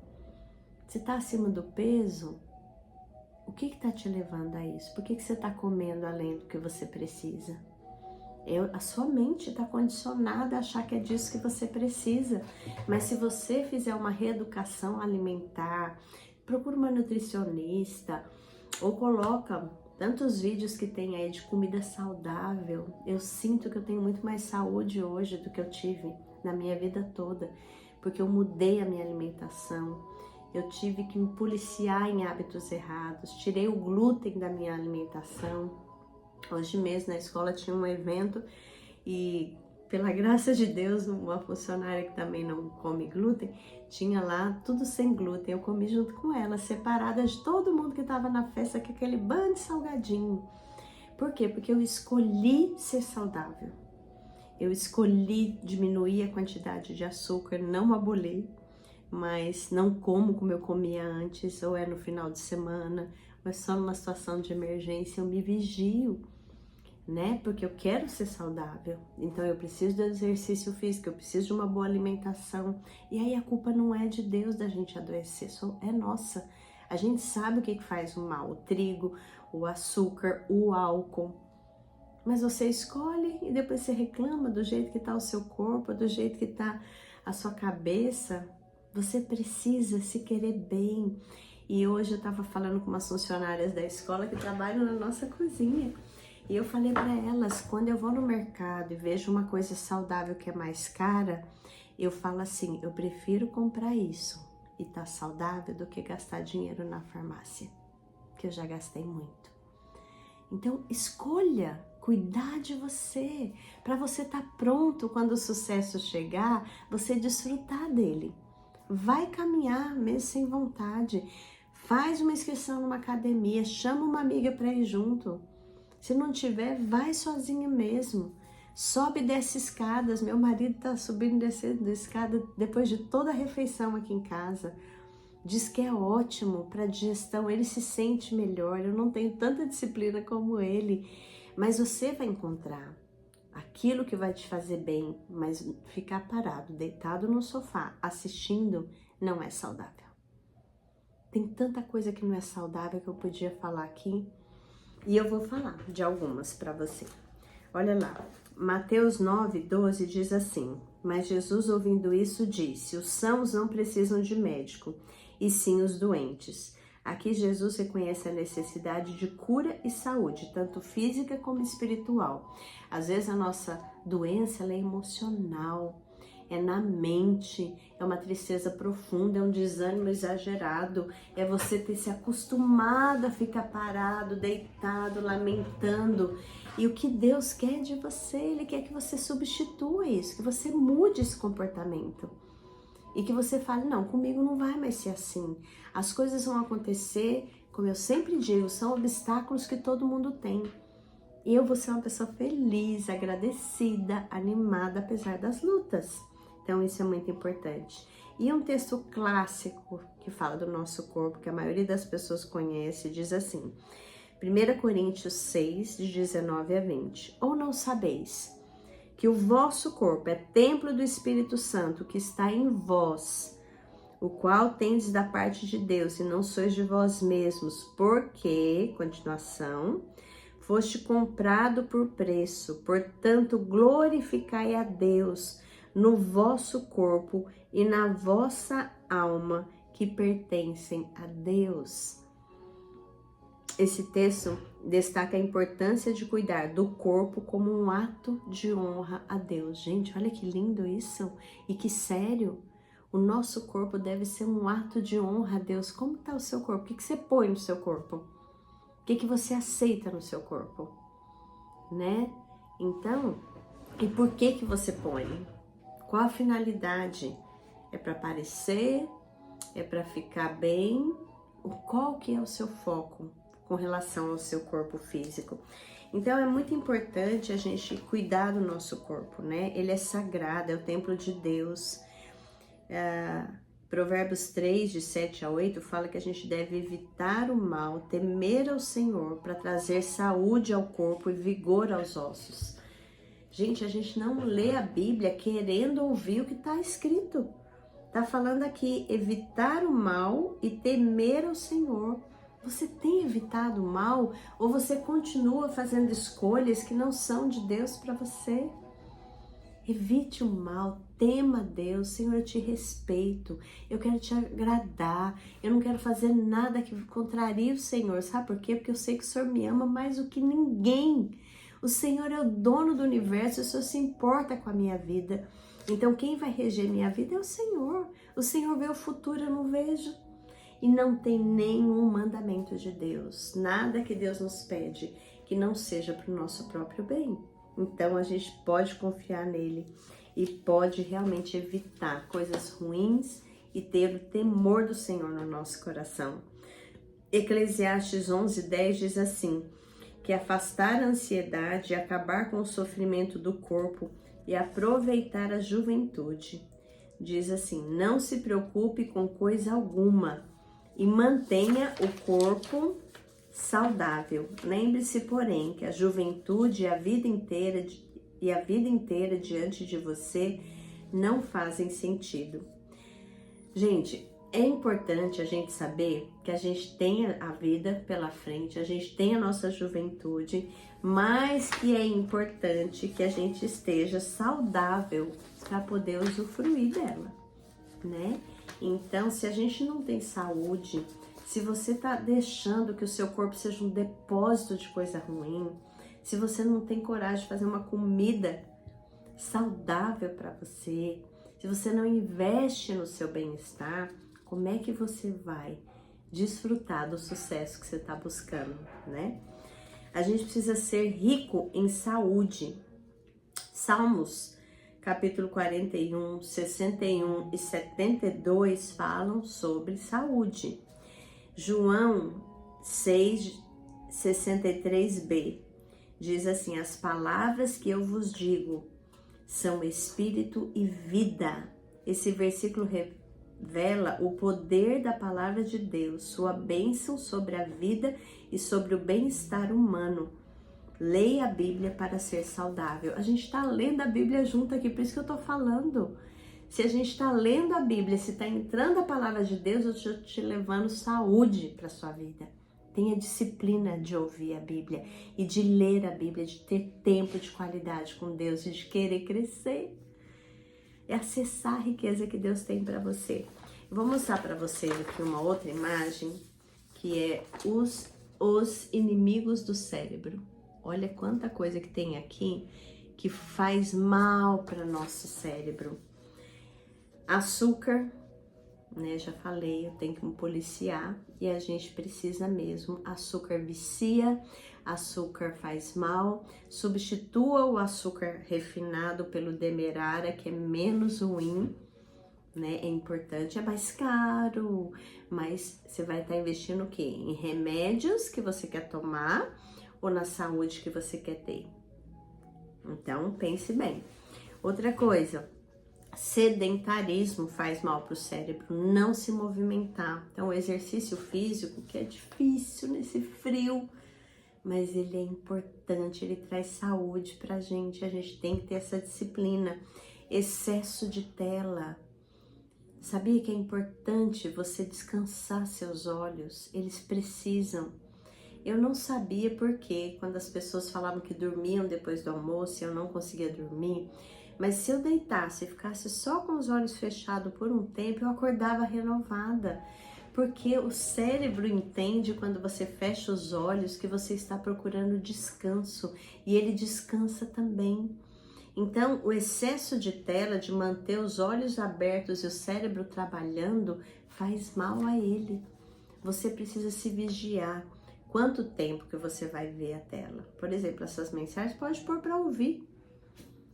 Você está acima do peso? O que está te levando a isso? Por que você está comendo além do que você precisa? A sua mente está condicionada a achar que é disso que você precisa. Mas se você fizer uma reeducação alimentar, procura uma nutricionista, ou coloca tantos vídeos que tem aí de comida saudável. Eu sinto que eu tenho muito mais saúde hoje do que eu tive na minha vida toda, porque eu mudei a minha alimentação. Eu tive que me policiar em hábitos errados, tirei o glúten da minha alimentação. Hoje mesmo na escola tinha um evento e, pela graça de Deus, uma funcionária que também não come glúten, tinha lá tudo sem glúten. Eu comi junto com ela, separada de todo mundo que estava na festa, com aquele bando de salgadinho. Por quê? Porque eu escolhi ser saudável. Eu escolhi diminuir a quantidade de açúcar, não abolei, mas não como eu comia antes, ou é no final de semana, ou é só numa situação de emergência. Eu me vigio, né? Porque eu quero ser saudável, então eu preciso do exercício físico, eu preciso de uma boa alimentação. E aí a culpa não é de Deus da gente adoecer, é nossa. A gente sabe o que faz o mal: o trigo, o açúcar, o álcool. Mas você escolhe e depois você reclama do jeito que está o seu corpo, do jeito que está a sua cabeça. Você precisa se querer bem. E hoje eu estava falando com umas funcionárias da escola que trabalham na nossa cozinha. E eu falei para elas: quando eu vou no mercado e vejo uma coisa saudável que é mais cara, eu falo assim: eu prefiro comprar isso e tá saudável do que gastar dinheiro na farmácia, que eu já gastei muito. Então escolha cuidar de você, para você estar pronto quando o sucesso chegar, você desfrutar dele. Vai caminhar mesmo sem vontade, faz uma inscrição numa academia, chama uma amiga para ir junto. Se não tiver, vai sozinha mesmo. Sobe e desce escadas. Meu marido tá subindo e descendo a escada depois de toda a refeição aqui em casa. Diz que é ótimo para digestão, ele se sente melhor. Eu não tenho tanta disciplina como ele, mas você vai encontrar aquilo que vai te fazer bem. Mas ficar parado, deitado no sofá, assistindo, não é saudável. Tem tanta coisa que não é saudável que eu podia falar aqui. E eu vou falar de algumas para você. Olha lá, Mateus 9:12 diz assim: mas Jesus, ouvindo isso, disse: os sãos não precisam de médico, e sim os doentes. Aqui Jesus reconhece a necessidade de cura e saúde, tanto física como espiritual. Às vezes a nossa doença ela é emocional. é na mente, é uma tristeza profunda, é um desânimo exagerado, é você ter se acostumado a ficar parado, deitado, lamentando. E o que Deus quer de você, Ele quer que você substitua isso, que você mude esse comportamento. E que você fale, não, comigo não vai mais ser assim. As coisas vão acontecer, como eu sempre digo, são obstáculos que todo mundo tem. E eu vou ser uma pessoa feliz, agradecida, animada, apesar das lutas. Então isso é muito importante. E um texto clássico que fala do nosso corpo, que a maioria das pessoas conhece, diz assim, 1 Coríntios 6, de 19 a 20. Ou não sabeis que o vosso corpo é templo do Espírito Santo que está em vós, o qual tendes da parte de Deus, e não sois de vós mesmos, porque, continuação, foste comprado por preço, portanto glorificai a Deus no vosso corpo e na vossa alma, que pertencem a Deus. Esse texto destaca a importância de cuidar do corpo como um ato de honra a Deus. Gente, olha que lindo isso e que sério. O nosso corpo deve ser um ato de honra a Deus. Como está o seu corpo? O que você põe no seu corpo? O que você aceita no seu corpo? Né? Então, e por que você põe? Qual a finalidade? É para aparecer? É para ficar bem? Qual que é o seu foco com relação ao seu corpo físico? Então é muito importante a gente cuidar do nosso corpo, né? Ele é sagrado, é o templo de Deus. Provérbios 3, de 7 a 8, fala que a gente deve evitar o mal, temer ao Senhor para trazer saúde ao corpo e vigor aos ossos. Gente, a gente não lê a Bíblia querendo ouvir o que está escrito. Está falando aqui, evitar o mal e temer ao Senhor. Você tem evitado o mal ou você continua fazendo escolhas que não são de Deus para você? Evite o mal, tema Deus. Senhor, eu te respeito, eu quero te agradar, eu não quero fazer nada que contrarie o Senhor. Sabe por quê? Porque eu sei que o Senhor me ama mais do que ninguém. O Senhor é o dono do universo, o Senhor se importa com a minha vida. Então quem vai reger minha vida é o Senhor. O Senhor vê o futuro, eu não vejo. E não tem nenhum mandamento de Deus, nada que Deus nos pede que não seja para o nosso próprio bem. Então a gente pode confiar nele e pode realmente evitar coisas ruins e ter o temor do Senhor no nosso coração. Eclesiastes 11:10 diz assim, que afastar a ansiedade, acabar com o sofrimento do corpo e aproveitar a juventude. Diz assim, não se preocupe com coisa alguma e mantenha o corpo saudável. Lembre-se, porém, que a juventude e a vida inteira diante de você não fazem sentido. Gente, é importante a gente saber que a gente tem a vida pela frente, a gente tem a nossa juventude, mas que é importante que a gente esteja saudável para poder usufruir dela, né? Então, se a gente não tem saúde, se você está deixando que o seu corpo seja um depósito de coisa ruim, se você não tem coragem de fazer uma comida saudável para você, se você não investe no seu bem-estar, como é que você vai desfrutar do sucesso que você está buscando, né? A gente precisa ser rico em saúde. Salmos, capítulo 41, 61 e 72 falam sobre saúde. João 6, 63b diz assim, as palavras que eu vos digo são espírito e vida. Esse versículo revela o poder da palavra de Deus, sua bênção sobre a vida e sobre o bem-estar humano. Leia a Bíblia para ser saudável. A gente está lendo a Bíblia junto aqui, por isso que eu estou falando. Se a gente está lendo a Bíblia, se está entrando a palavra de Deus, eu estou te levando saúde para a sua vida. Tenha disciplina de ouvir a Bíblia e de ler a Bíblia, de ter tempo de qualidade com Deus e de querer crescer. É acessar a riqueza que Deus tem para você. Eu vou mostrar para vocês aqui uma outra imagem, que é os inimigos do cérebro. Olha quanta coisa que tem aqui que faz mal para nosso cérebro. Açúcar, né? Já falei, eu tenho que me policiar e a gente precisa mesmo. Açúcar vicia, açúcar faz mal. Substitua o açúcar refinado pelo demerara, que é menos ruim, né? É importante, é mais caro, mas você vai estar investindo o quê? Em remédios que você quer tomar ou na saúde que você quer ter? Então, pense bem. Outra coisa, sedentarismo faz mal para o cérebro, não se movimentar. Então, o exercício físico, que é difícil nesse frio, mas ele é importante, ele traz saúde pra gente, a gente tem que ter essa disciplina. Excesso de tela. Sabia que é importante você descansar seus olhos? Eles precisam. Eu não sabia porque quando as pessoas falavam que dormiam depois do almoço, eu não conseguia dormir. Mas se eu deitasse e ficasse só com os olhos fechados por um tempo, eu acordava renovada. Porque o cérebro entende quando você fecha os olhos que você está procurando descanso e ele descansa também. Então, o excesso de tela, de manter os olhos abertos e o cérebro trabalhando, faz mal a ele. Você precisa se vigiar. Quanto tempo que você vai ver a tela? Por exemplo, essas mensagens pode pôr para ouvir.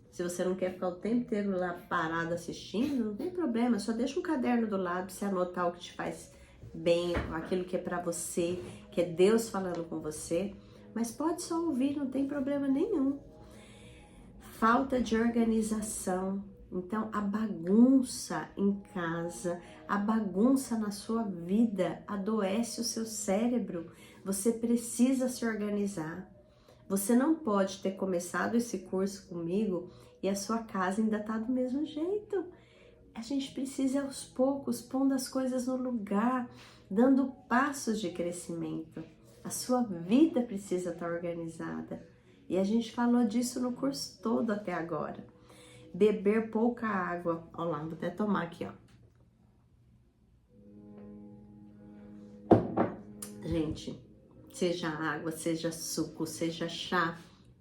Se você não quer ficar o tempo inteiro lá parado assistindo, não tem problema. Só deixa um caderno do lado para você anotar o que te faz bem, aquilo que é para você, que é Deus falando com você. Mas pode só ouvir, não tem problema nenhum. Falta de organização. Então, a bagunça em casa, a bagunça na sua vida adoece o seu cérebro. Você precisa se organizar. Você não pode ter começado esse curso comigo e a sua casa ainda tá do mesmo jeito. A gente precisa ir aos poucos, pondo as coisas no lugar, dando passos de crescimento. A sua vida precisa estar organizada. E a gente falou disso no curso todo até agora. Beber pouca água. Olha lá, vou até tomar aqui, ó. Gente, seja água, seja suco, seja chá,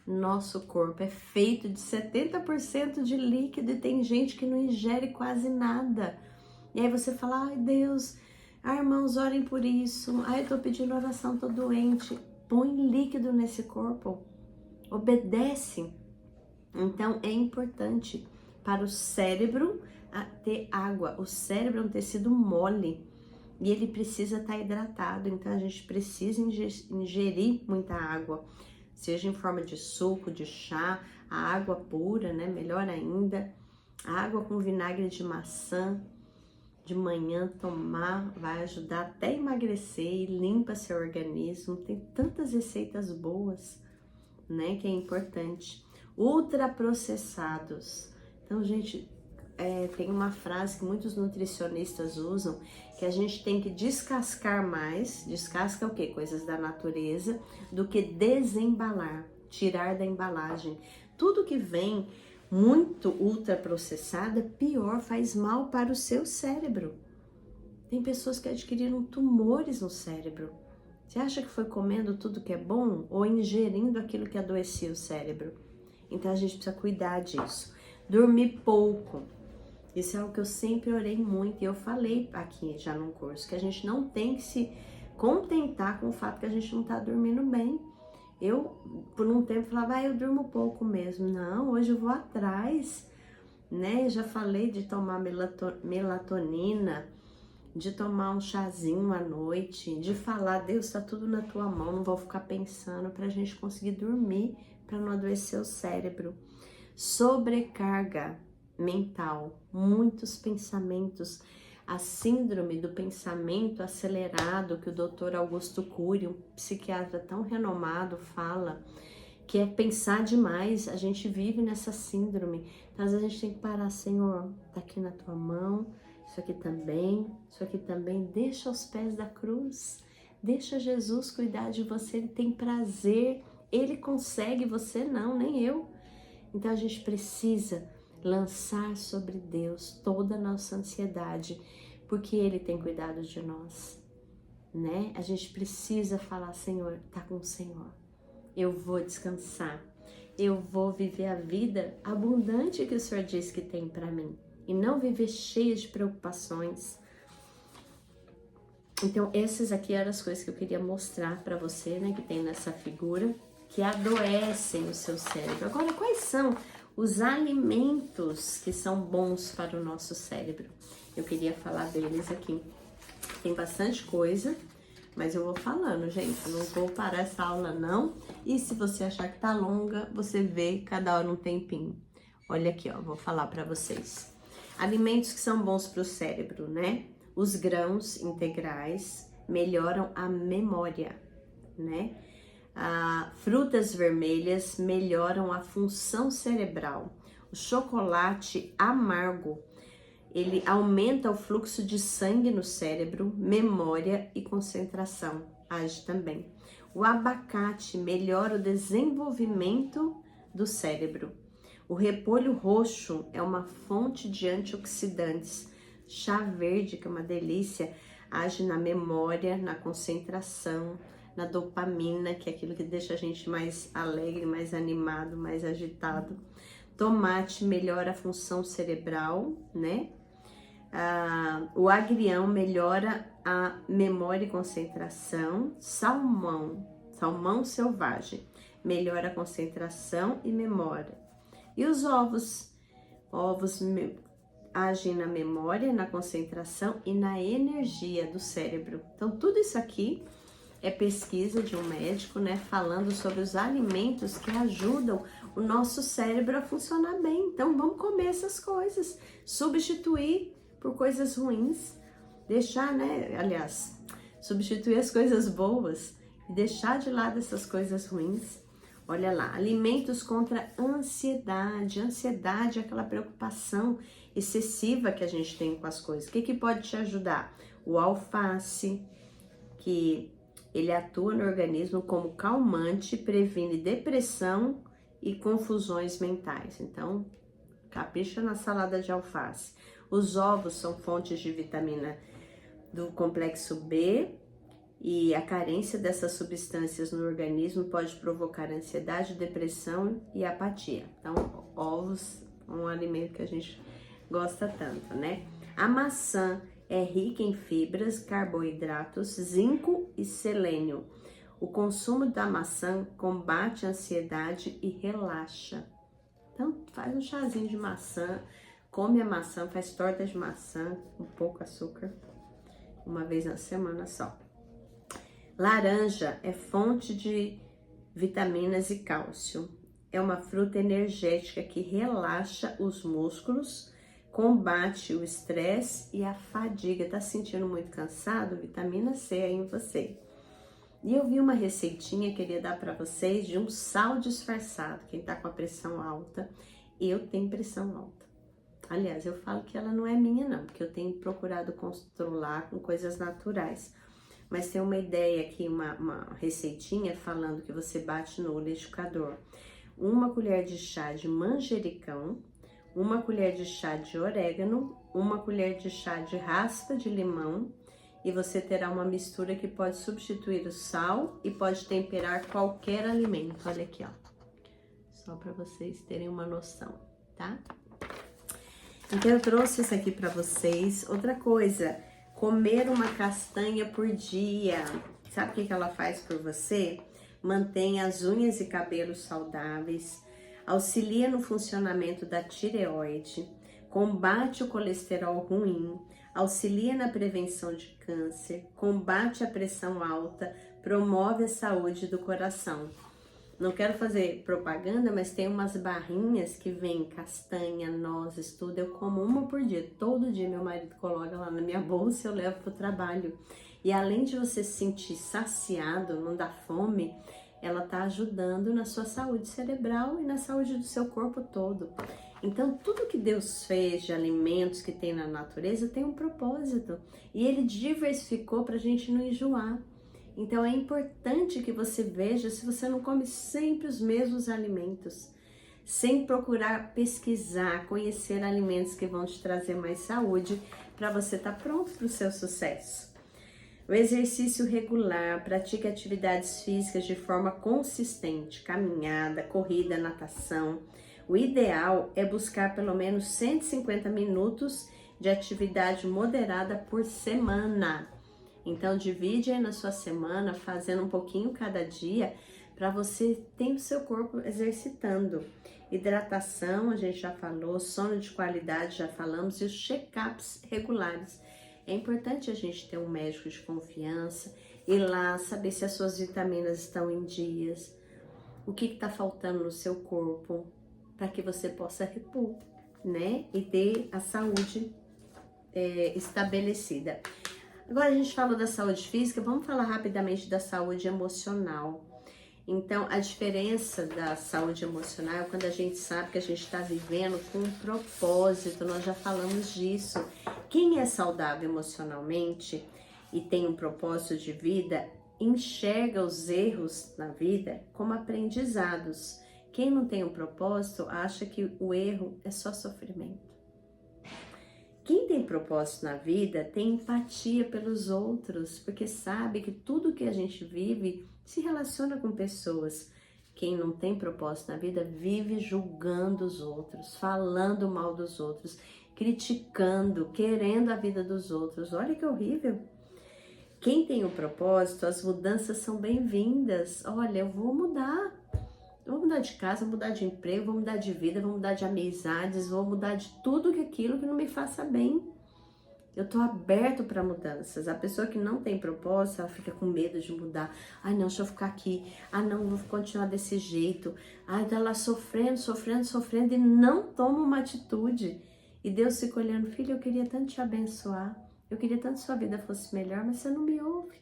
nosso corpo é feito de 70% de líquido e tem gente que não ingere quase nada. E aí você fala, ai Deus, irmãos, orem por isso. Ai, eu tô pedindo oração, tô doente. Põe líquido nesse corpo. Obedece. Então é importante para o cérebro ter água. O cérebro é um tecido mole e ele precisa estar hidratado. Então a gente precisa ingerir muita água, seja em forma de suco, de chá, a água pura, né? Melhor ainda, água com vinagre de maçã. De manhã tomar vai ajudar até a emagrecer e limpa seu organismo. Tem tantas receitas boas, né, que é importante. Ultraprocessados. Então, gente, tem uma frase que muitos nutricionistas usam, que a gente tem que descascar mais, descasca o quê? Coisas da natureza, do que desembalar, tirar da embalagem. Tudo que vem muito ultraprocessada, pior, faz mal para o seu cérebro. Tem pessoas que adquiriram tumores no cérebro. Você acha que foi comendo tudo que é bom ou ingerindo aquilo que adoecia o cérebro? Então a gente precisa cuidar disso. Dormir pouco. Isso é algo que eu sempre orei muito e eu falei aqui já no curso, que a gente não tem que se contentar com o fato que a gente não está dormindo bem. Eu, por um tempo, falava, eu durmo pouco mesmo. Não, hoje eu vou atrás, né? Eu já falei de tomar melatonina, de tomar um chazinho à noite, de falar, Deus, tá tudo na tua mão, não vou ficar pensando, pra gente conseguir dormir, pra não adoecer o cérebro. Sobrecarga mental, muitos pensamentos, a síndrome do pensamento acelerado que o Dr. Augusto Cury, um psiquiatra tão renomado, fala, que é pensar demais. A gente vive nessa síndrome. Então, às vezes a gente tem que parar, Senhor, tá aqui na tua mão, isso aqui também, deixa aos pés da cruz, deixa Jesus cuidar de você, ele tem prazer, ele consegue, você não, nem eu. Então a gente precisa lançar sobre Deus toda a nossa ansiedade, porque Ele tem cuidado de nós, né? A gente precisa falar, Senhor, tá com o Senhor. Eu vou descansar, eu vou viver a vida abundante que o Senhor diz que tem para mim. e não viver cheia de preocupações. Então, essas aqui eram as coisas que eu queria mostrar para você, né, que tem nessa figura, que adoecem o seu cérebro. Agora, quais são os alimentos que são bons para o nosso cérebro? Eu queria falar deles aqui. Tem bastante coisa, mas eu vou falando, gente. Não vou parar essa aula, não. E se você achar que tá longa, você vê cada hora um tempinho. Olha aqui, ó, vou falar para vocês. Alimentos que são bons para o cérebro, né? Os grãos integrais melhoram a memória, né? Frutas vermelhas melhoram a função cerebral. O chocolate amargo, ele aumenta o fluxo de sangue no cérebro, memória e concentração. Age também. O abacate melhora o desenvolvimento do cérebro. O repolho roxo é uma fonte de antioxidantes. Chá verde, que é uma delícia, age na memória, na concentração, na dopamina, que é aquilo que deixa a gente mais alegre, mais animado, mais agitado. Tomate melhora a função cerebral, né? O agrião melhora a memória e concentração. Salmão selvagem, melhora a concentração e memória. E os ovos agem na memória, na concentração e na energia do cérebro. Então, tudo isso aqui é pesquisa de um médico, né, falando sobre os alimentos que ajudam o nosso cérebro a funcionar bem. Então, vamos comer essas coisas, substituir por coisas ruins, deixar, né, aliás, substituir as coisas boas e deixar de lado essas coisas ruins. Olha lá, alimentos contra ansiedade. Ansiedade é aquela preocupação excessiva que a gente tem com as coisas. O que pode te ajudar? O alface, que ele atua no organismo como calmante, previne depressão e confusões mentais. Então, capricha na salada de alface. Os ovos são fontes de vitamina do complexo B, e a carência dessas substâncias no organismo pode provocar ansiedade, depressão e apatia. Então, ovos é um alimento que a gente gosta tanto, né? A maçã é rica em fibras, carboidratos, zinco e selênio. O consumo da maçã combate a ansiedade e relaxa. Então, faz um chazinho de maçã, come a maçã, faz torta de maçã com pouco açúcar, uma vez na semana só. Laranja é fonte de vitaminas e cálcio. É uma fruta energética que relaxa os músculos, combate o estresse e a fadiga. Tá se sentindo muito cansado? Vitamina C aí em você. E eu vi uma receitinha, queria dar para vocês, de um sal disfarçado. Quem tá com a pressão alta, eu tenho pressão alta. Aliás, eu falo que ela não é minha não, porque eu tenho procurado controlar com coisas naturais. Mas tem uma ideia aqui, uma receitinha falando que você bate no liquidificador. 1 colher de chá de manjericão, 1 colher de chá de orégano, 1 colher de chá de raspa de limão, e você terá uma mistura que pode substituir o sal e pode temperar qualquer alimento. Olha aqui, ó. Só para vocês terem uma noção, tá? Então eu trouxe isso aqui para vocês. Outra coisa, comer uma castanha por dia. Sabe o que ela faz por você? Mantém as unhas e cabelos saudáveis, auxilia no funcionamento da tireoide, combate o colesterol ruim, auxilia na prevenção de câncer, combate a pressão alta, promove a saúde do coração. Não quero fazer propaganda, mas tem umas barrinhas que vem castanha, nozes, tudo. Eu como uma por dia. Todo dia meu marido coloca lá na minha bolsa e eu levo pro trabalho. E além de você se sentir saciado, não dar fome, ela tá ajudando na sua saúde cerebral e na saúde do seu corpo todo. Então, tudo que Deus fez de alimentos que tem na natureza tem um propósito. E Ele diversificou pra gente não enjoar. Então, é importante que você veja se você não come sempre os mesmos alimentos, sem procurar pesquisar, conhecer alimentos que vão te trazer mais saúde para você estar pronto para o seu sucesso. O exercício regular, pratique atividades físicas de forma consistente, caminhada, corrida, natação. O ideal é buscar pelo menos 150 minutos de atividade moderada por semana. Então, divide aí na sua semana, fazendo um pouquinho cada dia, para você ter o seu corpo exercitando. Hidratação, a gente já falou, sono de qualidade, já falamos, e os check-ups regulares. É importante a gente ter um médico de confiança, ir lá, saber se as suas vitaminas estão em dias, o que está faltando no seu corpo, para que você possa repor, né? E ter a saúde estabelecida. Agora a gente falou da saúde física, vamos falar rapidamente da saúde emocional. Então, a diferença da saúde emocional é quando a gente sabe que a gente está vivendo com um propósito, nós já falamos disso. Quem é saudável emocionalmente e tem um propósito de vida, enxerga os erros na vida como aprendizados. Quem não tem um propósito acha que o erro é só sofrimento. Quem tem propósito na vida tem empatia pelos outros, porque sabe que tudo que a gente vive se relaciona com pessoas. Quem não tem propósito na vida vive julgando os outros, falando mal dos outros, criticando, querendo a vida dos outros. Olha que horrível! Quem tem um propósito, as mudanças são bem-vindas. Olha, eu vou mudar de casa, vou mudar de emprego, vou mudar de vida, vou mudar de amizades, vou mudar de tudo aquilo que não me faça bem. Eu tô aberto para mudanças. A pessoa que não tem propósito, ela fica com medo de mudar. Ai, não, deixa eu ficar aqui. Ah, não, vou continuar desse jeito. Ai, tá lá sofrendo e não toma uma atitude. E Deus fica olhando, filho, eu queria tanto te abençoar. Eu queria tanto que sua vida fosse melhor, mas você não me ouve.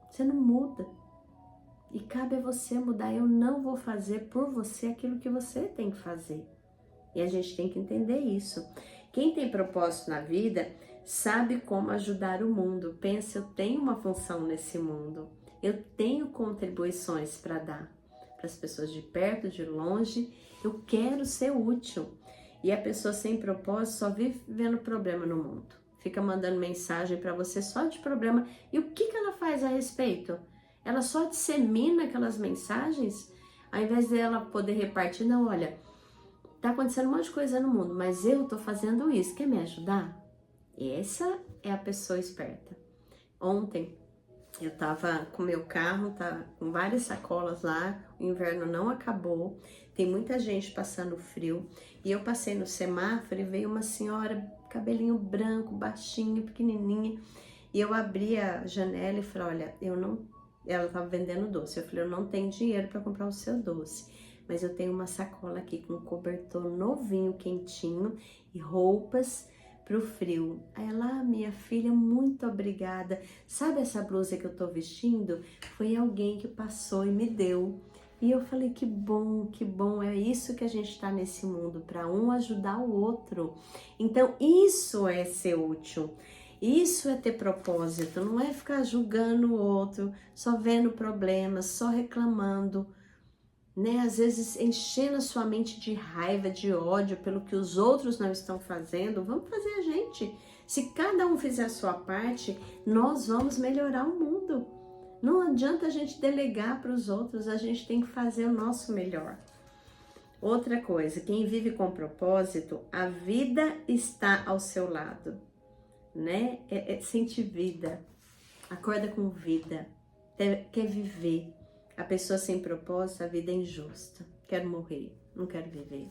Você não muda. E cabe a você mudar. Eu não vou fazer por você aquilo que você tem que fazer. E a gente tem que entender isso. Quem tem propósito na vida sabe como ajudar o mundo. Pensa, eu tenho uma função nesse mundo. Eu tenho contribuições para dar para as pessoas de perto, de longe. Eu quero ser útil. E a pessoa sem propósito só vive vendo problema no mundo. Fica mandando mensagem para você só de problema. E o que ela faz a respeito? Ela só dissemina aquelas mensagens, ao invés dela poder repartir. Não, olha, tá acontecendo um monte de coisa no mundo, mas eu tô fazendo isso. Quer me ajudar? Essa é a pessoa esperta. Ontem eu tava com meu carro, tá com várias sacolas lá, o inverno não acabou, tem muita gente passando frio, e eu passei no semáforo e veio uma senhora, cabelinho branco, baixinha, pequenininha, e eu abri a janela e falei, olha, ela tava vendendo doce, eu falei, eu não tenho dinheiro para comprar o seu doce, mas eu tenho uma sacola aqui com um cobertor novinho, quentinho, e roupas pro frio. Aí ela, minha filha, muito obrigada. Sabe essa blusa que eu tô vestindo? Foi alguém que passou e me deu. E eu falei, que bom, é isso que a gente tá nesse mundo, para um ajudar o outro. Então, isso é ser útil. Isso é ter propósito, não é ficar julgando o outro, só vendo problemas, só reclamando, né? Às vezes enchendo a sua mente de raiva, de ódio pelo que os outros não estão fazendo. Vamos fazer a gente. Se cada um fizer a sua parte, nós vamos melhorar o mundo. Não adianta a gente delegar para os outros, a gente tem que fazer o nosso melhor. Outra coisa, quem vive com propósito, a vida está ao seu lado, né? Sente vida, acorda com vida, quer viver. A pessoa sem propósito, a vida é injusta. Quero morrer, não quero viver.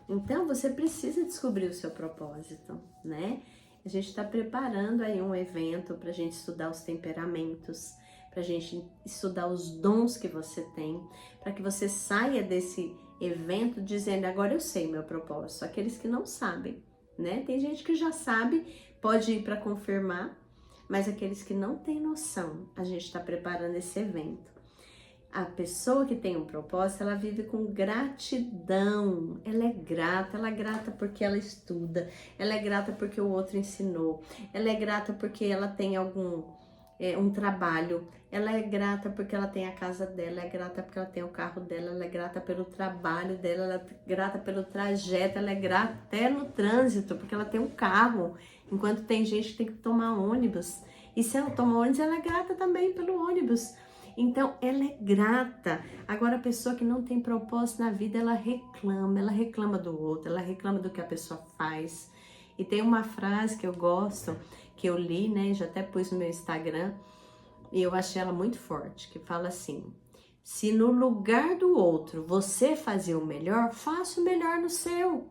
Então, você precisa descobrir o seu propósito, né? A gente está preparando aí um evento para a gente estudar os temperamentos, para a gente estudar os dons que você tem, para que você saia desse evento dizendo, agora eu sei meu propósito. Aqueles que não sabem, né? Tem gente que já sabe, pode ir para confirmar, mas aqueles que não têm noção, a gente está preparando esse evento. A pessoa que tem um propósito, ela vive com gratidão, ela é grata porque ela estuda, ela é grata porque o outro ensinou, ela é grata porque ela tem um trabalho, ela é grata porque ela tem a casa dela, ela é grata porque ela tem o carro dela, ela é grata pelo trabalho dela, ela é grata pelo trajeto, ela é grata até no trânsito, porque ela tem um carro, enquanto tem gente que tem que tomar ônibus, e se ela toma ônibus, ela é grata também pelo ônibus. Então, ela é grata. Agora, a pessoa que não tem propósito na vida, ela reclama do outro, ela reclama do que a pessoa faz. E tem uma frase que eu gosto, que eu li, né, já até pus no meu Instagram, e eu achei ela muito forte, que fala assim: se no lugar do outro você fazer o melhor, faça o melhor no seu.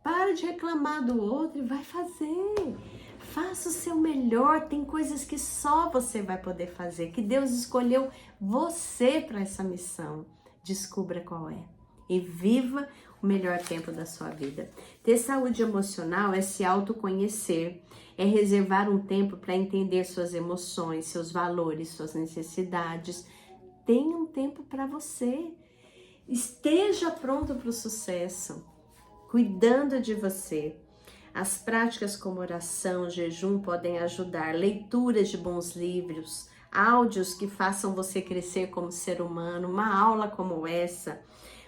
Para de reclamar do outro e vai fazer. Faça o seu melhor. Tem coisas que só você vai poder fazer, que Deus escolheu você para essa missão. Descubra qual é e viva o melhor tempo da sua vida. Ter saúde emocional é se autoconhecer, é reservar um tempo para entender suas emoções, seus valores, suas necessidades. Tenha um tempo para você. Esteja pronto para o sucesso, cuidando de você. As práticas como oração, jejum podem ajudar, leituras de bons livros, áudios que façam você crescer como ser humano, uma aula como essa,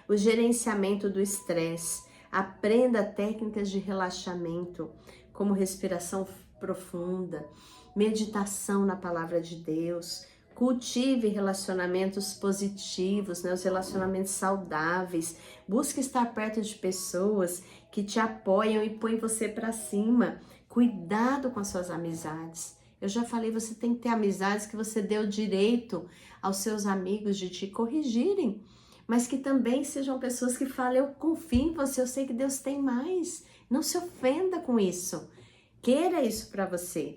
o gerenciamento do estresse. Aprenda técnicas de relaxamento, como respiração profunda, meditação na palavra de Deus. Cultive relacionamentos positivos, né? Os relacionamentos saudáveis. Busque estar perto de pessoas que te apoiam e põem você para cima. Cuidado com as suas amizades. Eu já falei, você tem que ter amizades que você dê o direito aos seus amigos de te corrigirem, mas que também sejam pessoas que falem: eu confio em você, eu sei que Deus tem mais. Não se ofenda com isso. Queira isso para você.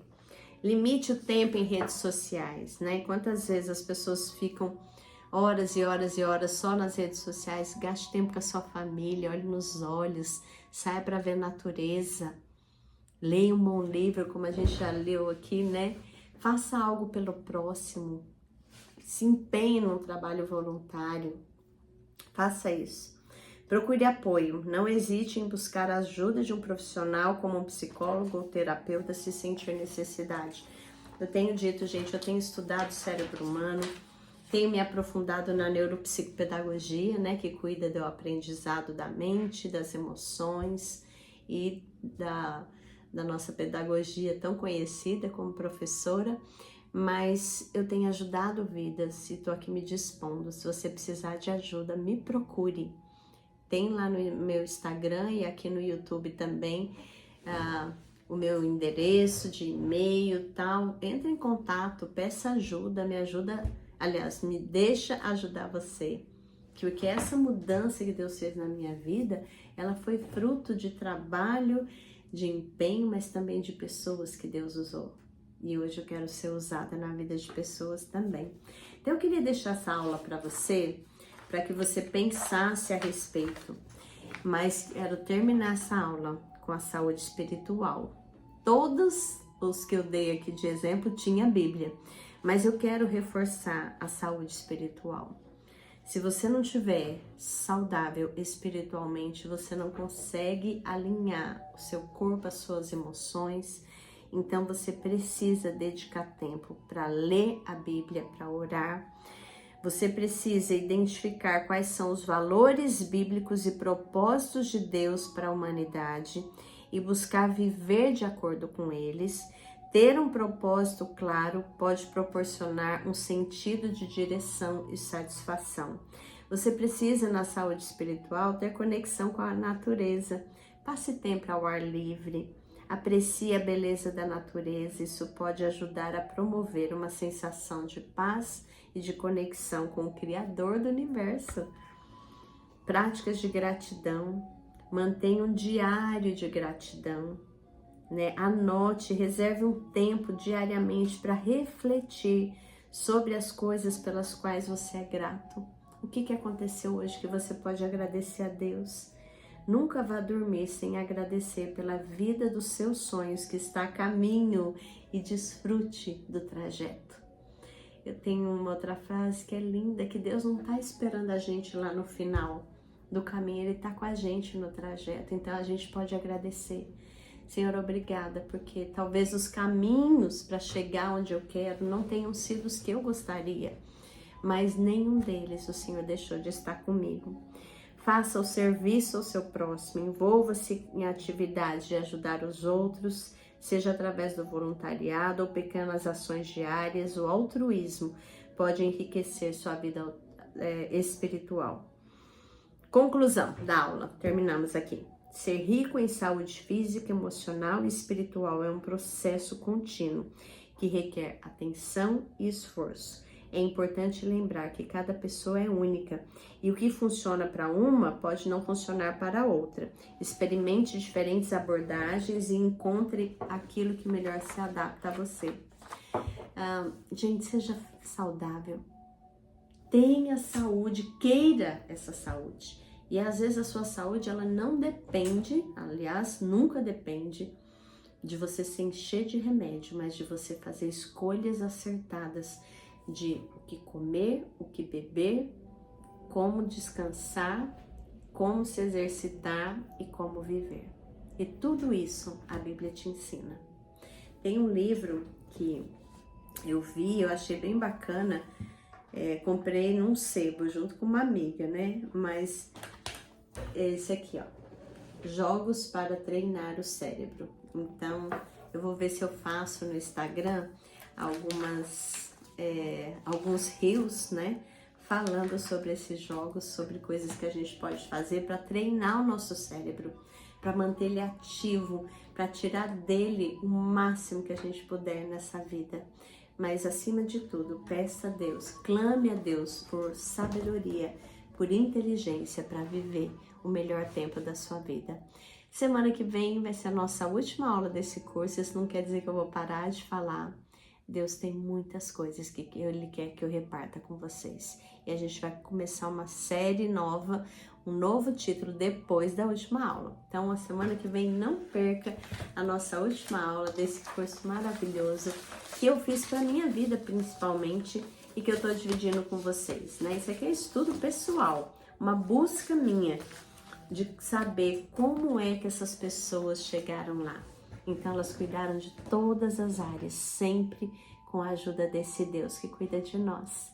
Limite o tempo em redes sociais, né? Quantas vezes as pessoas ficam horas e horas e horas só nas redes sociais? Gaste tempo com a sua família, olhe nos olhos, saia para ver a natureza, leia um bom livro, como a gente já leu aqui, né? Faça algo pelo próximo, se empenhe num trabalho voluntário, faça isso. Procure apoio, não hesite em buscar a ajuda de um profissional como um psicólogo ou terapeuta se sentir necessidade. Eu tenho dito, gente, eu tenho estudado cérebro humano, tenho me aprofundado na neuropsicopedagogia, né, que cuida do aprendizado da mente, das emoções e da nossa pedagogia tão conhecida como professora, mas eu tenho ajudado vidas e estou aqui me dispondo. Se você precisar de ajuda, me procure. Tem lá no meu Instagram e aqui no YouTube também o meu endereço de e-mail e tal. Entre em contato, peça ajuda, me ajuda, aliás, me deixa ajudar você. Porque essa mudança que Deus fez na minha vida, ela foi fruto de trabalho, de empenho, mas também de pessoas que Deus usou. E hoje eu quero ser usada na vida de pessoas também. Então eu queria deixar essa aula para você, para que você pensasse a respeito. Mas quero terminar essa aula com a saúde espiritual. Todos os que eu dei aqui de exemplo tinha a Bíblia, mas eu quero reforçar a saúde espiritual. Se você não estiver saudável espiritualmente, você não consegue alinhar o seu corpo, as suas emoções. Então você precisa dedicar tempo para ler a Bíblia, para orar. Você precisa identificar quais são os valores bíblicos e propósitos de Deus para a humanidade e buscar viver de acordo com eles. Ter um propósito claro pode proporcionar um sentido de direção e satisfação. Você precisa, na saúde espiritual, ter conexão com a natureza. Passe tempo ao ar livre. Aprecie a beleza da natureza. Isso pode ajudar a promover uma sensação de paz e de conexão com o Criador do Universo. Práticas de gratidão. Mantenha um diário de gratidão, né? Anote, reserve um tempo diariamente para refletir sobre as coisas pelas quais você é grato. O que aconteceu hoje que você pode agradecer a Deus? Nunca vá dormir sem agradecer pela vida dos seus sonhos que está a caminho e desfrute do trajeto. Eu tenho uma outra frase que é linda, que Deus não está esperando a gente lá no final do caminho, Ele está com a gente no trajeto, então a gente pode agradecer. Senhor, obrigada, porque talvez os caminhos para chegar onde eu quero não tenham sido os que eu gostaria, mas nenhum deles o Senhor deixou de estar comigo. Faça o serviço ao seu próximo, envolva-se em atividades de ajudar os outros, seja através do voluntariado ou pequenas ações diárias, o altruísmo pode enriquecer sua vida espiritual. Conclusão da aula, terminamos aqui. Ser rico em saúde física, emocional e espiritual é um processo contínuo que requer atenção e esforço. É importante lembrar que cada pessoa é única e o que funciona para uma pode não funcionar para outra. Experimente diferentes abordagens e encontre aquilo que melhor se adapta a você. Gente, seja saudável. Tenha saúde, queira essa saúde. E às vezes a sua saúde, ela não depende, aliás, nunca depende de você se encher de remédio, mas de você fazer escolhas acertadas de o que comer, o que beber, como descansar, como se exercitar e como viver. E tudo isso a Bíblia te ensina. Tem um livro que eu vi, eu achei bem bacana, comprei num sebo junto com uma amiga, né? Mas esse aqui, ó, Jogos para Treinar o Cérebro. Então, eu vou ver se eu faço no Instagram alguns reels, né? Falando sobre esses jogos, sobre coisas que a gente pode fazer para treinar o nosso cérebro, para manter ele ativo, para tirar dele o máximo que a gente puder nessa vida. Mas, acima de tudo, peça a Deus, clame a Deus por sabedoria, por inteligência para viver o melhor tempo da sua vida. Semana que vem vai ser a nossa última aula desse curso. Isso não quer dizer que eu vou parar de falar. Deus tem muitas coisas que Ele quer que eu reparta com vocês. E a gente vai começar uma série nova, um novo título depois da última aula. Então, a semana que vem, não perca a nossa última aula desse curso maravilhoso que eu fiz para minha vida, principalmente, e que eu tô dividindo com vocês, né? Isso aqui é estudo pessoal, uma busca minha de saber como é que essas pessoas chegaram lá. Então, elas cuidaram de todas as áreas, sempre com a ajuda desse Deus que cuida de nós.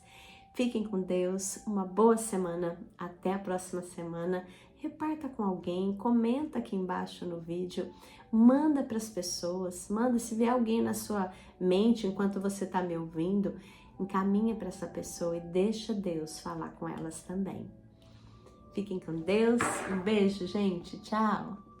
Fiquem com Deus, uma boa semana, até a próxima semana. Reparta com alguém, comenta aqui embaixo no vídeo, manda para as pessoas, manda se vier alguém na sua mente enquanto você está me ouvindo, encaminha para essa pessoa e deixa Deus falar com elas também. Fiquem com Deus, um beijo, gente, tchau!